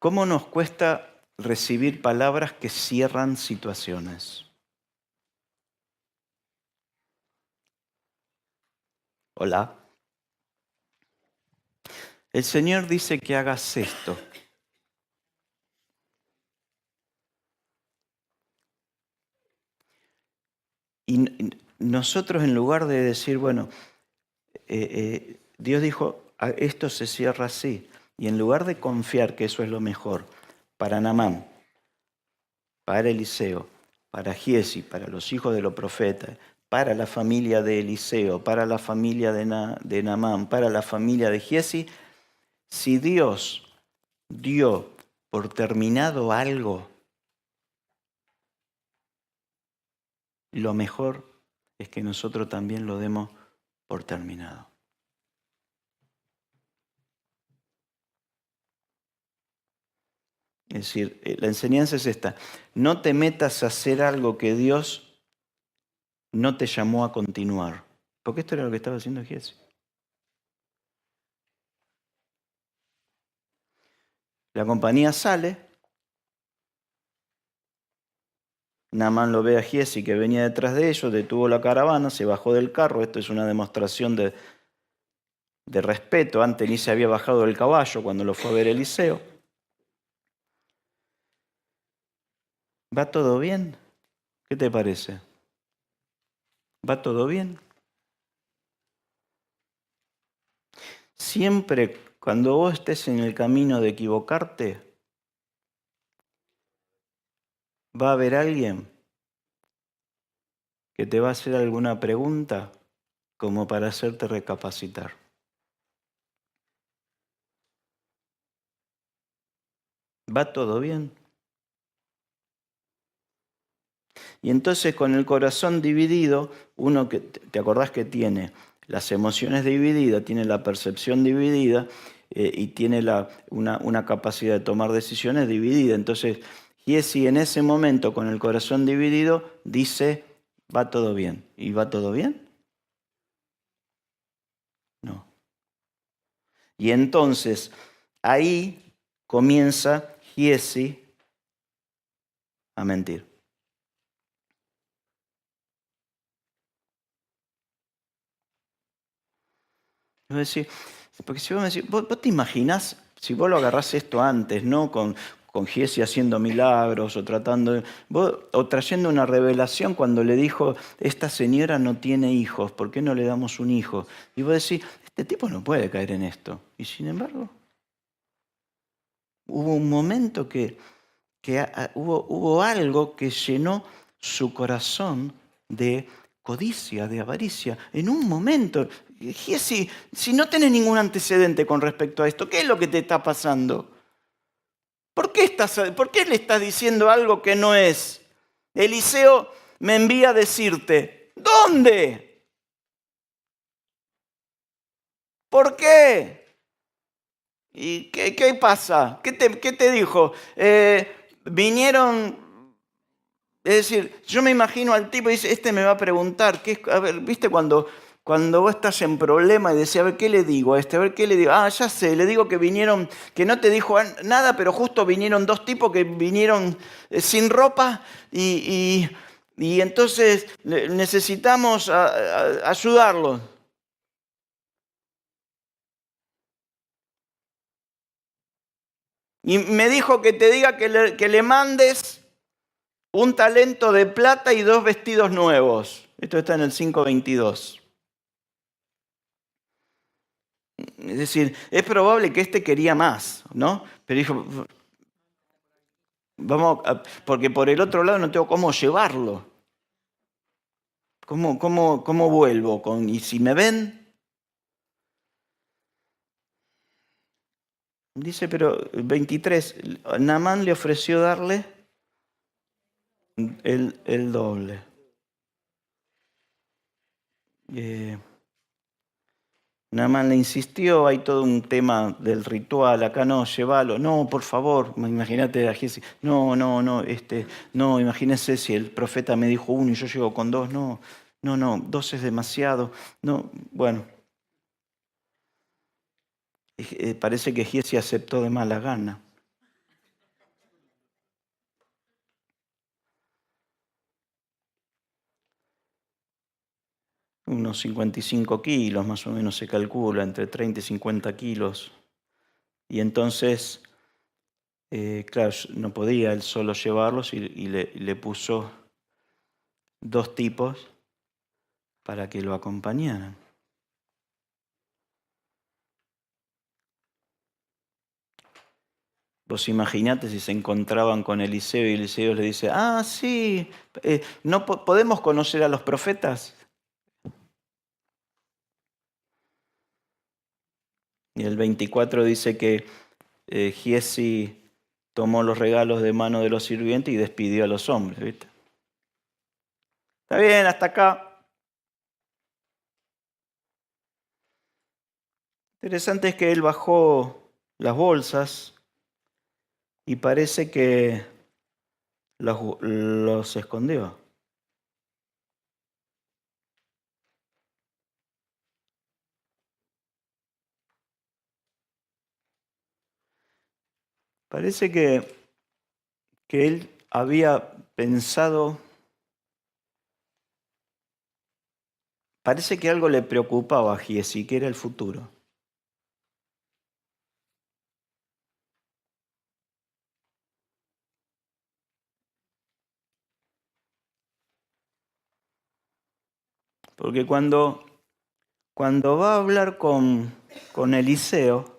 ¿Cómo nos cuesta recibir palabras que cierran situaciones? Hola. El Señor dice que hagas esto. Y nosotros, en lugar de decir, bueno, Dios dijo, esto se cierra así. Y en lugar de confiar que eso es lo mejor para Naamán, para Eliseo, para Giezi, para los hijos de los profetas, para la familia de Eliseo, para la familia de Naamán, para la familia de Giezi, si Dios dio por terminado algo, lo mejor es que nosotros también lo demos por terminado. Es decir, la enseñanza es esta: no te metas a hacer algo que Dios no te llamó a continuar. Porque esto era lo que estaba haciendo Giezi. La compañía sale. Naamán lo ve a Giezi que venía detrás de ellos, detuvo la caravana, se bajó del carro. Esto es una demostración de respeto. Antes ni se había bajado del caballo cuando lo fue a ver Eliseo. ¿Va todo bien? ¿Qué te parece? ¿Va todo bien? Siempre cuando vos estés en el camino de equivocarte, va a haber alguien que te va a hacer alguna pregunta como para hacerte recapacitar. ¿Va todo bien? Y entonces con el corazón dividido, uno que te acordás que tiene las emociones divididas, tiene la percepción dividida y tiene una capacidad de tomar decisiones dividida. Entonces, Giezi en ese momento con el corazón dividido dice, va todo bien. ¿Y va todo bien? No. Y entonces ahí comienza Giezi a mentir. Yo voy a decir, porque si vos me decís, vos te imaginás, si vos lo agarrás esto antes, ¿no? Con Giezi haciendo milagros o o trayendo una revelación cuando le dijo, esta señora no tiene hijos, ¿por qué no le damos un hijo? Y vos decís, este tipo no puede caer en esto. Y sin embargo, hubo un momento que hubo algo que llenó su corazón de codicia, de avaricia. En un momento, Giezi, si no tenés ningún antecedente con respecto a esto, ¿qué es lo que te está pasando? ¿Por qué le estás diciendo algo que no es? Eliseo me envía a decirte, ¿dónde? ¿Por qué? ¿Y qué pasa? ¿Qué te dijo? Vinieron. Es decir, yo me imagino al tipo y dice, este me va a preguntar, a ver, ¿viste cuando vos estás en problema y decís, a ver, ¿qué le digo a este? A ver, ¿qué le digo? Ah, ya sé, le digo que vinieron, que no te dijo nada, pero justo vinieron dos tipos que vinieron sin ropa y entonces necesitamos ayudarlos. Y me dijo que te diga que le mandes un talento de plata y 2 vestidos nuevos. Esto está en el 5:22. Es decir, es probable que este quería más, ¿no? Pero dijo, porque por el otro lado no tengo cómo llevarlo. ¿Cómo vuelvo? ¿Y si me ven? Dice, pero 23, Naamán le ofreció darle el doble. Naamán le insistió, hay todo un tema del ritual, acá no, llévalo, no, por favor, imagínate a Giezi, no, no, imagínese si el profeta me dijo uno y yo llego con dos, no, 2 es demasiado, no, bueno, parece que Giezi aceptó de mala gana. Unos 55 kilos más o menos se calcula, entre 30 y 50 kilos. Y entonces, claro, no podía él solo llevarlos y le puso 2 tipos para que lo acompañaran. Vos imaginate si se encontraban con Eliseo y Eliseo le dice, ah, sí, ¿no podemos conocer a los profetas? Y el 24 dice que Giezi tomó los regalos de mano de los sirvientes y despidió a los hombres, ¿viste? Está bien, hasta acá. Interesante es que él bajó las bolsas y parece que los escondió. Parece que él había pensado, parece que algo le preocupaba a Giesi, que era el futuro. Porque cuando va a hablar con Eliseo,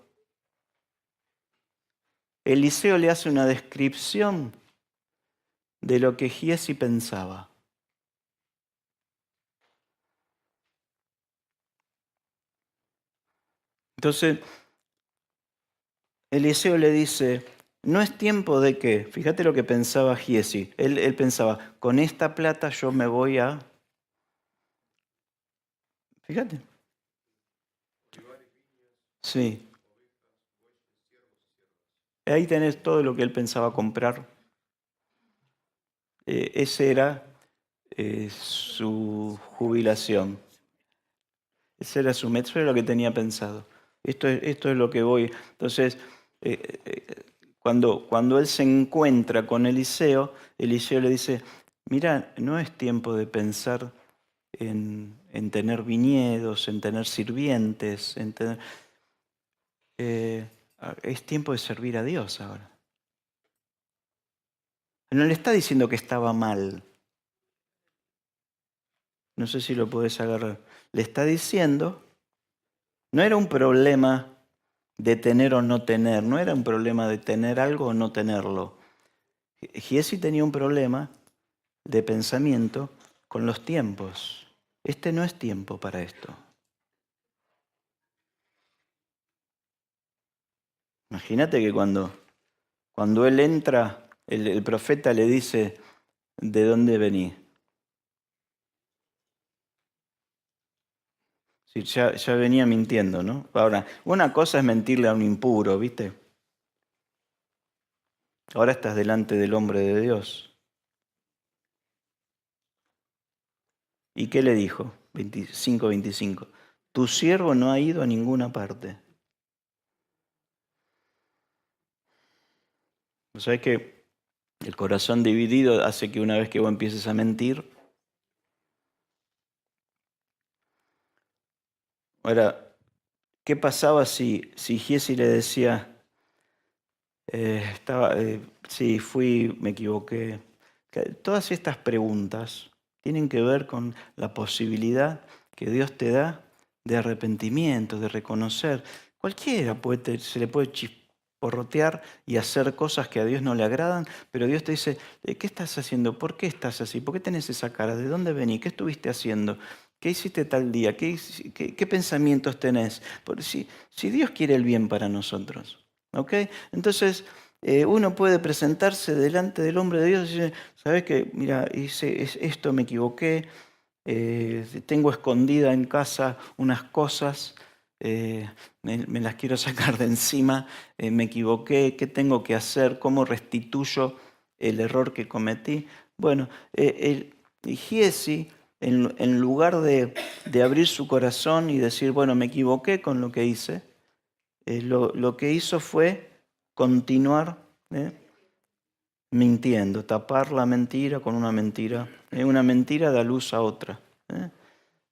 Eliseo le hace una descripción de lo que Giesi pensaba. Entonces, Eliseo le dice, no es tiempo de que, fíjate lo que pensaba Giesi, él pensaba, con esta plata yo me voy a, fíjate, sí, ahí tenés todo lo que él pensaba comprar. Ese era su jubilación. Ese era su método, eso era lo que tenía pensado. Esto es lo que voy. Entonces, cuando él se encuentra con Eliseo, Eliseo le dice, mira, no es tiempo de pensar en tener viñedos, en tener sirvientes, es tiempo de servir a Dios ahora. No le está diciendo que estaba mal. No sé si lo podés agarrar. Le está diciendo, no era un problema de tener o no tener, no era un problema de tener algo o no tenerlo. Giesi tenía un problema de pensamiento con los tiempos. Este no es tiempo para esto. Imagínate que cuando él entra, el profeta le dice, ¿de dónde venís? Sí, ya venía mintiendo, ¿no? Ahora, una cosa es mentirle a un impuro, ¿viste? Ahora estás delante del hombre de Dios. ¿Y qué le dijo? 25:25. Tu siervo no ha ido a ninguna parte. O sea que el corazón dividido hace que una vez que vos empieces a mentir, ahora, ¿qué pasaba si Giesi le decía, sí, fui, me equivoqué? Todas estas preguntas tienen que ver con la posibilidad que Dios te da de arrepentimiento, de reconocer. Cualquiera se le puede chisporrotear y hacer cosas que a Dios no le agradan, pero Dios te dice, ¿qué estás haciendo? ¿Por qué estás así? ¿Por qué tenés esa cara? ¿De dónde venís? ¿Qué estuviste haciendo? ¿Qué hiciste tal día? ¿Qué pensamientos tenés? Porque si Dios quiere el bien para nosotros, ¿ok? Entonces, uno puede presentarse delante del hombre de Dios y decir, ¿sabes qué? Mira, hice esto, me equivoqué, tengo escondida en casa unas cosas, me las quiero sacar de encima, me equivoqué, ¿qué tengo que hacer? ¿Cómo restituyo el error que cometí? Bueno, Giesi, en lugar de abrir su corazón y decir, bueno, me equivoqué con lo que hice, lo que hizo fue continuar mintiendo, tapar la mentira con una mentira. Una mentira da luz a otra.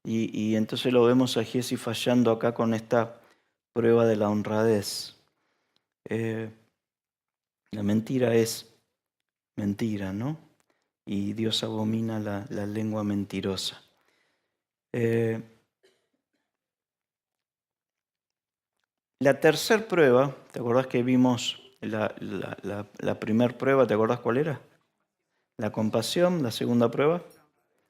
Y entonces lo vemos a Giesi fallando acá con esta prueba de la honradez. La mentira es mentira, ¿no? Y Dios abomina la lengua mentirosa. La tercera prueba, ¿te acordás que vimos la primera prueba? ¿Te acordás cuál era? La compasión, la segunda prueba,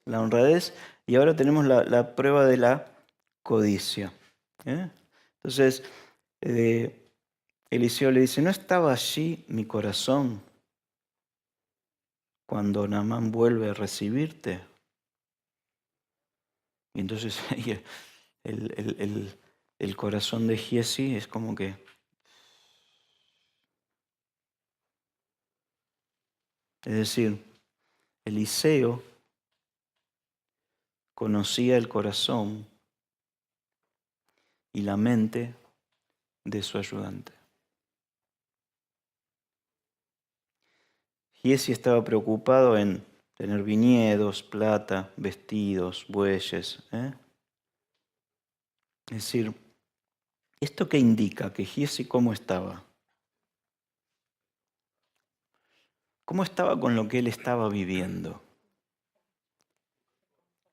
la honradez, y ahora tenemos la prueba de la codicia. Entonces, Eliseo le dice, ¿no estaba allí mi corazón cuando Naamán vuelve a recibirte? Y entonces ahí el corazón de Giesi es como que, es decir, Eliseo conocía el corazón y la mente de su ayudante. Giezi estaba preocupado en tener viñedos, plata, vestidos, bueyes. Es decir, ¿esto qué indica? Que Giezi ¿cómo estaba? ¿Cómo estaba con lo que él estaba viviendo?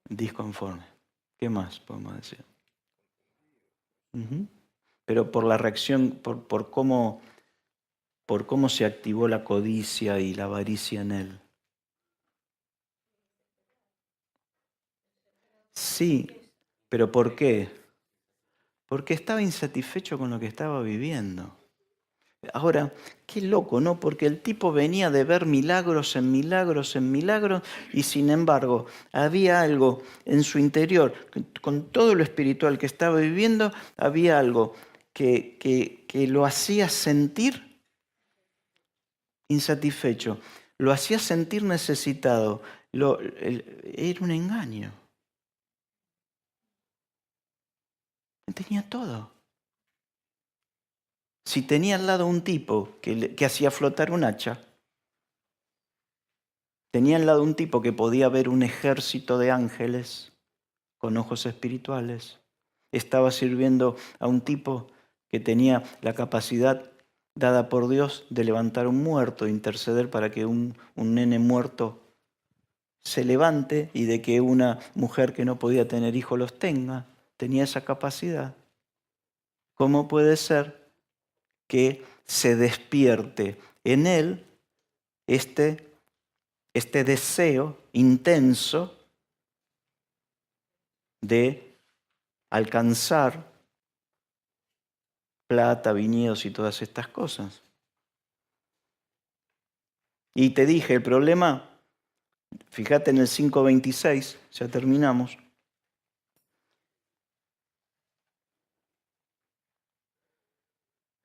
Disconforme. ¿Qué más podemos decir? Ujú. Pero por la reacción, por cómo se activó la codicia y la avaricia en él. Sí, pero ¿por qué? Porque estaba insatisfecho con lo que estaba viviendo. Ahora, qué loco, ¿no? Porque el tipo venía de ver milagros en milagros en milagros y sin embargo había algo en su interior, con todo lo espiritual que estaba viviendo, había algo que lo hacía sentir insatisfecho, lo hacía sentir necesitado. Era un engaño. Tenía todo. Si tenía al lado un tipo que hacía flotar un hacha, tenía al lado un tipo que podía ver un ejército de ángeles con ojos espirituales, estaba sirviendo a un tipo que tenía la capacidad dada por Dios de levantar un muerto, de interceder para que un nene muerto se levante y de que una mujer que no podía tener hijos los tenga. Tenía esa capacidad. ¿Cómo puede ser que se despierte en él este deseo intenso de alcanzar plata, viñedos y todas estas cosas? Y te dije, el problema, fíjate en el 5:26, ya terminamos.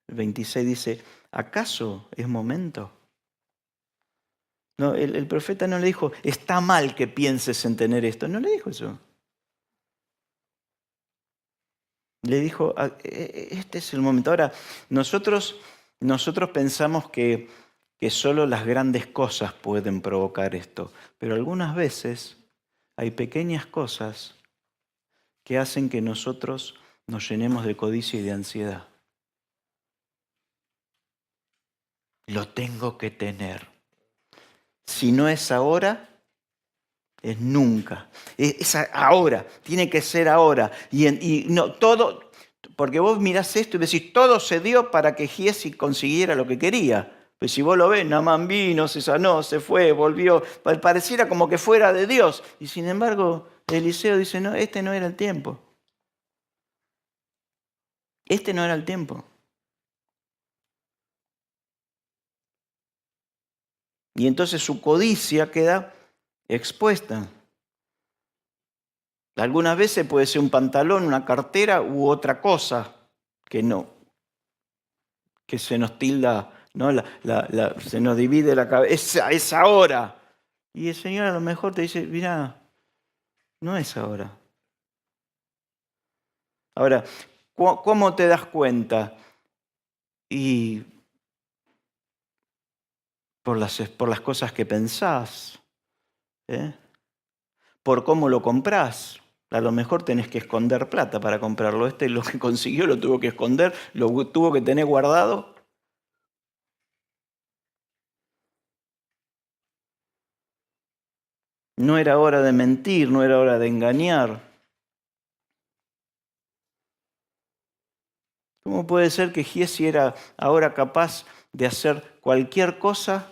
El 26 dice, ¿acaso es momento? No, el profeta no le dijo, está mal que pienses en tener esto. No le dijo eso. Le dijo, este es el momento. Ahora, nosotros pensamos que solo las grandes cosas pueden provocar esto, pero algunas veces hay pequeñas cosas que hacen que nosotros nos llenemos de codicia y de ansiedad. Lo tengo que tener. Si no es ahora, es nunca. Es ahora, tiene que ser ahora. Y no todo, porque vos mirás esto y decís, todo se dio para que Giezi consiguiera lo que quería. Pues si vos lo ves, Naamán vino, se sanó, se fue, volvió. Pareciera como que fuera de Dios. Y sin embargo, Eliseo dice, no, este no era el tiempo. Este no era el tiempo. Y entonces su codicia queda expuesta. Algunas veces puede ser un pantalón, una cartera u otra cosa que no, que se nos tilda, ¿no? Se nos divide la cabeza, es ahora. Y el Señor a lo mejor te dice, mira, no es ahora. Ahora, ¿cómo te das cuenta? Y por las cosas que pensás, ¿eh? Por cómo lo comprás. A lo mejor tenés que esconder plata para comprarlo. Lo que consiguió lo tuvo que esconder, lo tuvo que tener guardado. No era hora de mentir, no era hora de engañar. ¿Cómo puede ser que Giezi era ahora capaz de hacer cualquier cosa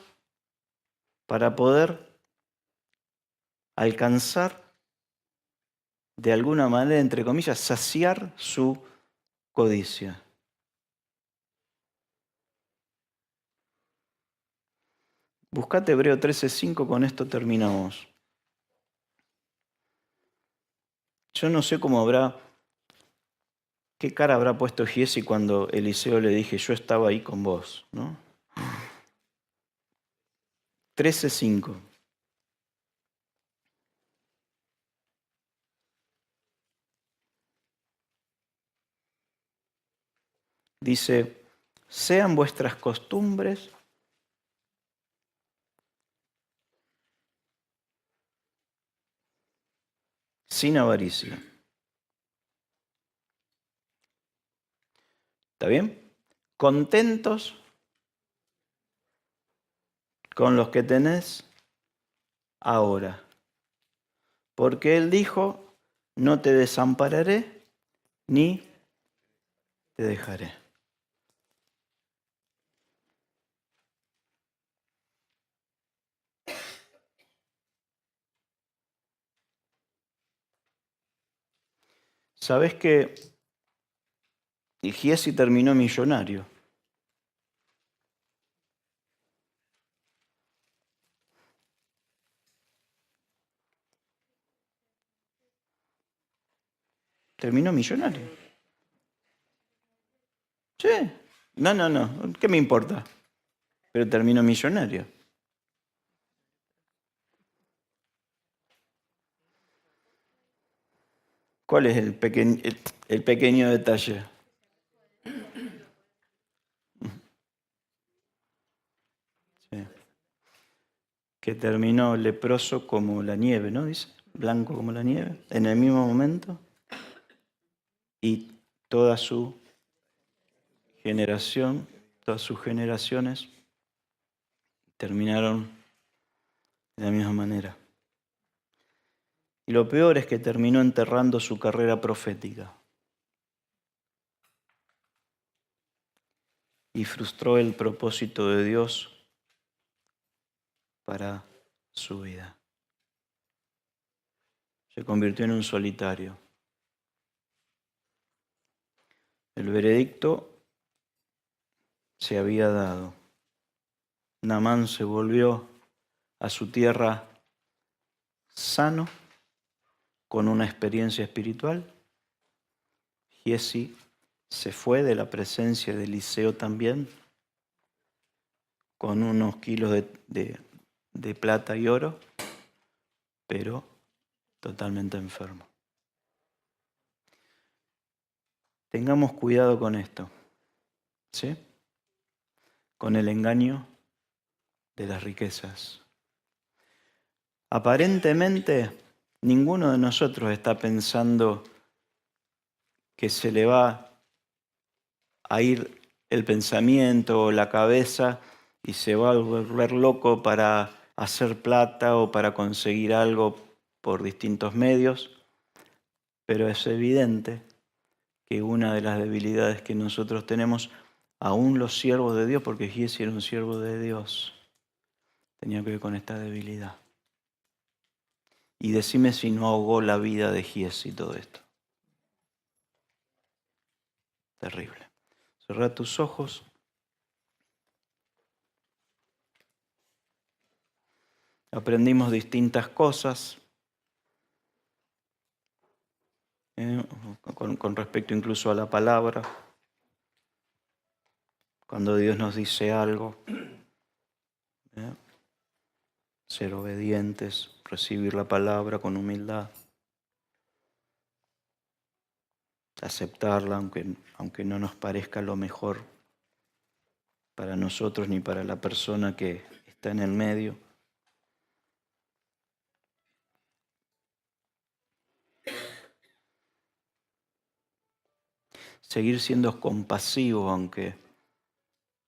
para poder alcanzar, de alguna manera, entre comillas, saciar su codicia? Buscate Hebreo 13:5, con esto terminamos. Yo no sé qué cara habrá puesto Giezi cuando Eliseo le dije, yo estaba ahí con vos, ¿no? 13:5. Dice, sean vuestras costumbres sin avaricia. ¿Está bien? Contentos con los que tenés ahora. Porque Él dijo, no te desampararé ni te dejaré. ¿Sabés que Giesi terminó millonario? Terminó millonario. Sí. No. ¿Qué me importa? Pero terminó millonario. ¿Cuál es el pequeño detalle? Sí. Que terminó leproso como la nieve, ¿no? Dice, blanco como la nieve, en el mismo momento. Y toda su generación, todas sus generaciones terminaron de la misma manera. Y lo peor es que terminó enterrando su carrera profética. Y frustró el propósito de Dios para su vida. Se convirtió en un solitario. El veredicto se había dado. Naamán se volvió a su tierra sano, con una experiencia espiritual. Giesi se fue de la presencia de Eliseo también, con unos kilos de plata y oro, pero totalmente enfermo. Tengamos cuidado con esto, ¿sí? Con el engaño de las riquezas. Aparentemente, ninguno de nosotros está pensando que se le va a ir el pensamiento o la cabeza y se va a volver loco para hacer plata o para conseguir algo por distintos medios, pero es evidente que una de las debilidades que nosotros tenemos, aún los siervos de Dios, porque Giesi era un siervo de Dios, tenía que ver con esta debilidad. Y decime si no ahogó la vida de Giesi todo esto. Terrible. Cerrá tus ojos. Aprendimos distintas cosas con respecto incluso a la palabra. Cuando Dios nos dice algo, ser obedientes, recibir la palabra con humildad, aceptarla aunque no nos parezca lo mejor para nosotros ni para la persona que está en el medio. Seguir siendo compasivo aunque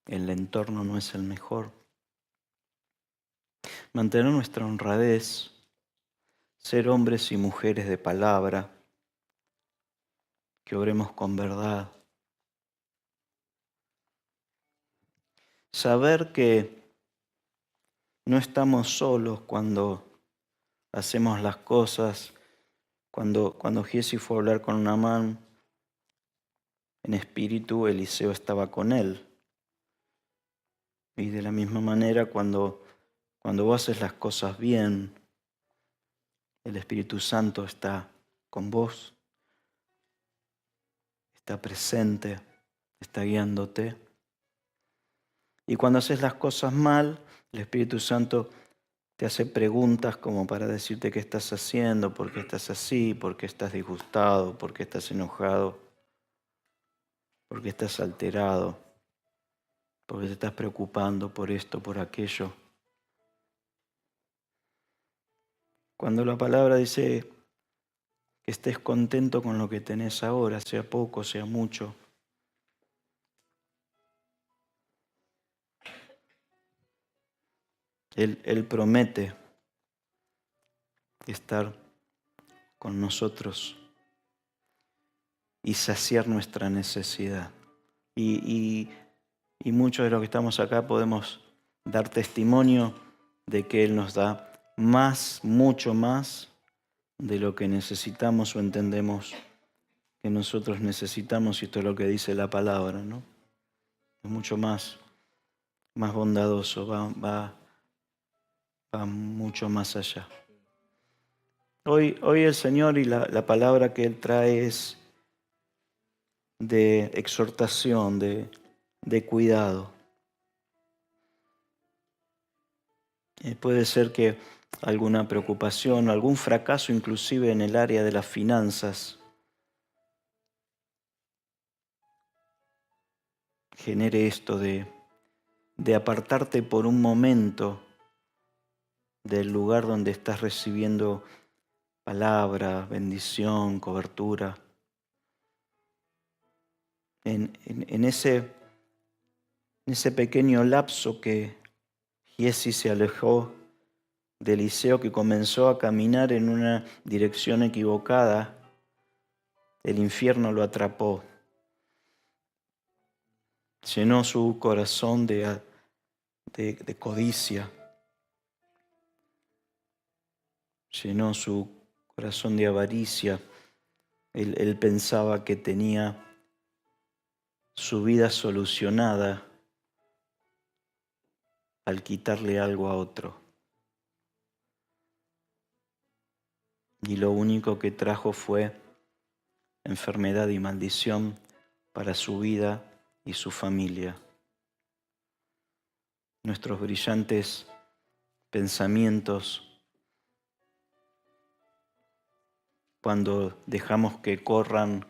el entorno no es el mejor. Mantener nuestra honradez, ser hombres y mujeres de palabra, que obremos con verdad. Saber que no estamos solos cuando hacemos las cosas. Cuando Giesi fue a hablar con Naamán, en espíritu Eliseo estaba con él. Y de la misma manera, cuando vos haces las cosas bien, el Espíritu Santo está con vos, está presente, está guiándote. Y cuando haces las cosas mal, el Espíritu Santo te hace preguntas como para decirte qué estás haciendo, por qué estás así, por qué estás disgustado, por qué estás enojado, por qué estás alterado, por qué te estás preocupando por esto, por aquello. Cuando la palabra dice que estés contento con lo que tenés ahora, sea poco, sea mucho. Él promete estar con nosotros y saciar nuestra necesidad. Y muchos de los que estamos acá podemos dar testimonio de que Él nos da más, mucho más de lo que necesitamos o entendemos que nosotros necesitamos, y esto es lo que dice la palabra, ¿no? Es mucho más bondadoso, va mucho más allá. Hoy el Señor y la palabra que Él trae es de exhortación, de cuidado. Puede ser que alguna preocupación, algún fracaso inclusive en el área de las finanzas genere esto de apartarte por un momento del lugar donde estás recibiendo palabra, bendición, cobertura. En ese pequeño lapso que Giesi se alejó de Eliseo, que comenzó a caminar en una dirección equivocada, el infierno lo atrapó. Llenó su corazón de codicia. Llenó su corazón de avaricia. Él pensaba que tenía su vida solucionada al quitarle algo a otro. Y lo único que trajo fue enfermedad y maldición para su vida y su familia. Nuestros brillantes pensamientos, cuando dejamos que corran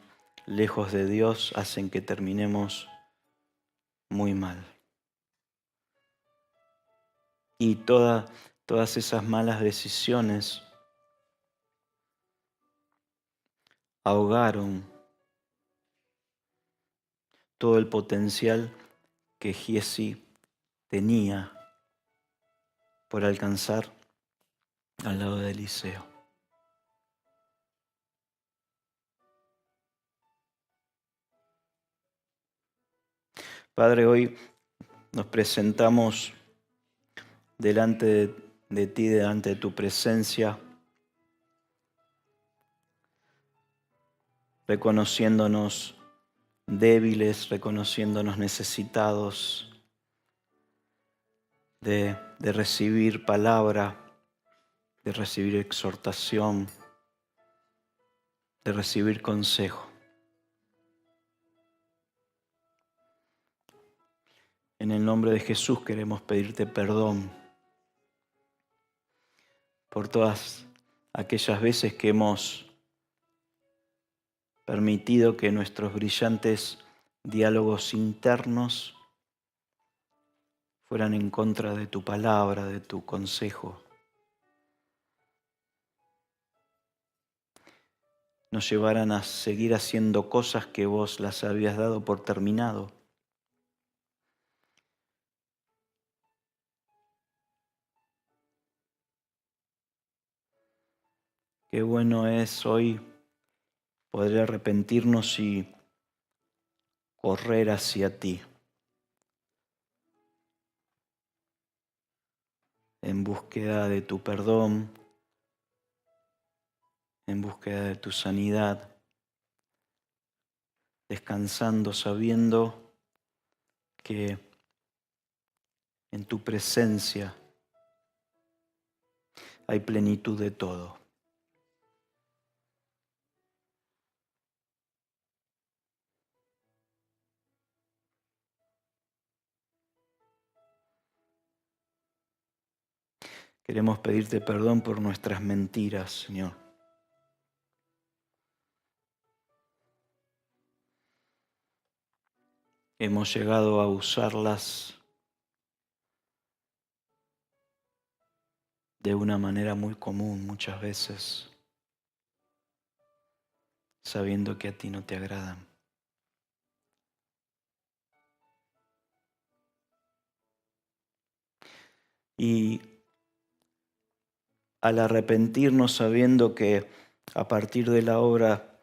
lejos de Dios, hacen que terminemos muy mal. Y todas esas malas decisiones ahogaron todo el potencial que Giesi tenía por alcanzar al lado de Eliseo. Padre, hoy nos presentamos delante de ti, delante de tu presencia, reconociéndonos débiles, reconociéndonos necesitados de recibir palabra, de recibir exhortación, de recibir consejo. En el nombre de Jesús queremos pedirte perdón por todas aquellas veces que hemos permitido que nuestros brillantes diálogos internos fueran en contra de tu palabra, de tu consejo. Nos llevaran a seguir haciendo cosas que vos las habías dado por terminado. Qué bueno es hoy poder arrepentirnos y correr hacia ti, en búsqueda de tu perdón, en búsqueda de tu sanidad, descansando sabiendo que en tu presencia hay plenitud de todo. Queremos pedirte perdón por nuestras mentiras, Señor. Hemos llegado a usarlas de una manera muy común muchas veces. sabiendo que a ti no te agradan. Y al arrepentirnos sabiendo que a partir de la obra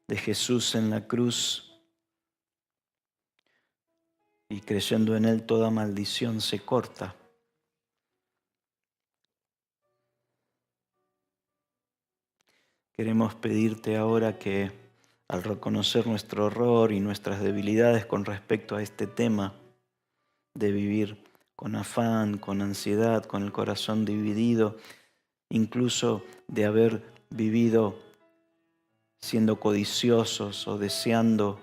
de Jesús en la cruz y creyendo en Él, toda maldición se corta. Queremos pedirte ahora que al reconocer nuestro error y nuestras debilidades con respecto a este tema de vivir con afán, con ansiedad, con el corazón dividido, incluso de haber vivido siendo codiciosos o deseando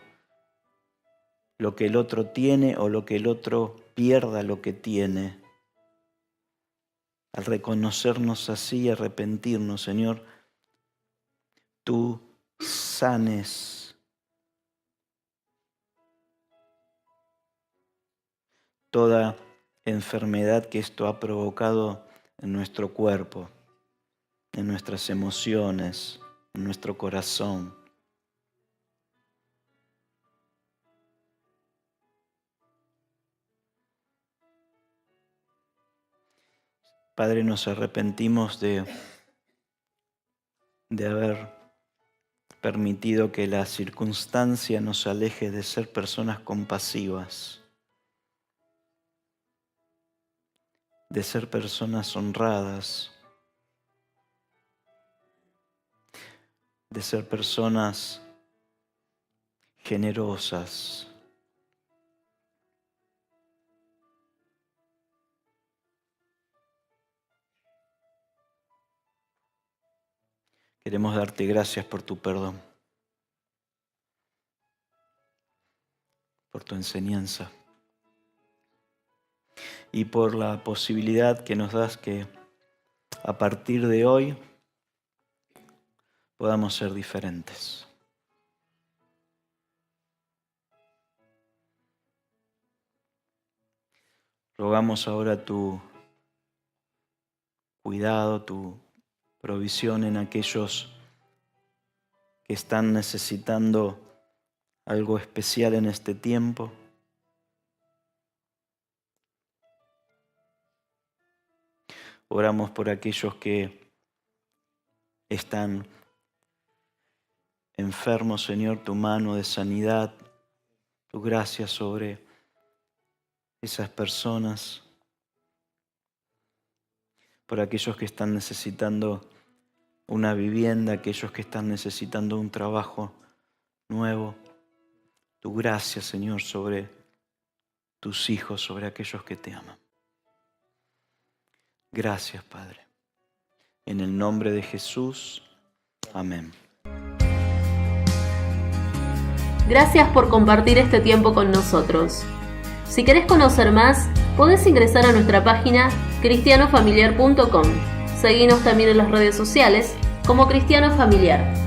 lo que el otro tiene o lo que el otro pierda lo que tiene. Al reconocernos así y arrepentirnos, Señor, tú sanes toda enfermedad que esto ha provocado en nuestro cuerpo, en nuestras emociones, en nuestro corazón. Padre, nos arrepentimos de haber permitido que la circunstancia nos aleje de ser personas compasivas, de ser personas honradas, de ser personas generosas. Queremos darte gracias por tu perdón, por tu enseñanza y por la posibilidad que nos das que a partir de hoy podamos ser diferentes. Rogamos ahora tu cuidado, tu provisión en aquellos que están necesitando algo especial en este tiempo. Oramos por aquellos que están enfermos, Señor, tu mano de sanidad, tu gracia sobre esas personas. Por aquellos que están necesitando una vivienda, aquellos que están necesitando un trabajo nuevo. Tu gracia, Señor, sobre tus hijos, sobre aquellos que te aman. Gracias, Padre. En el nombre de Jesús. Amén. Gracias por compartir este tiempo con nosotros. Si querés conocer más, podés ingresar a nuestra página cristianofamiliar.com. Seguinos también en las redes sociales como Cristiano Familiar.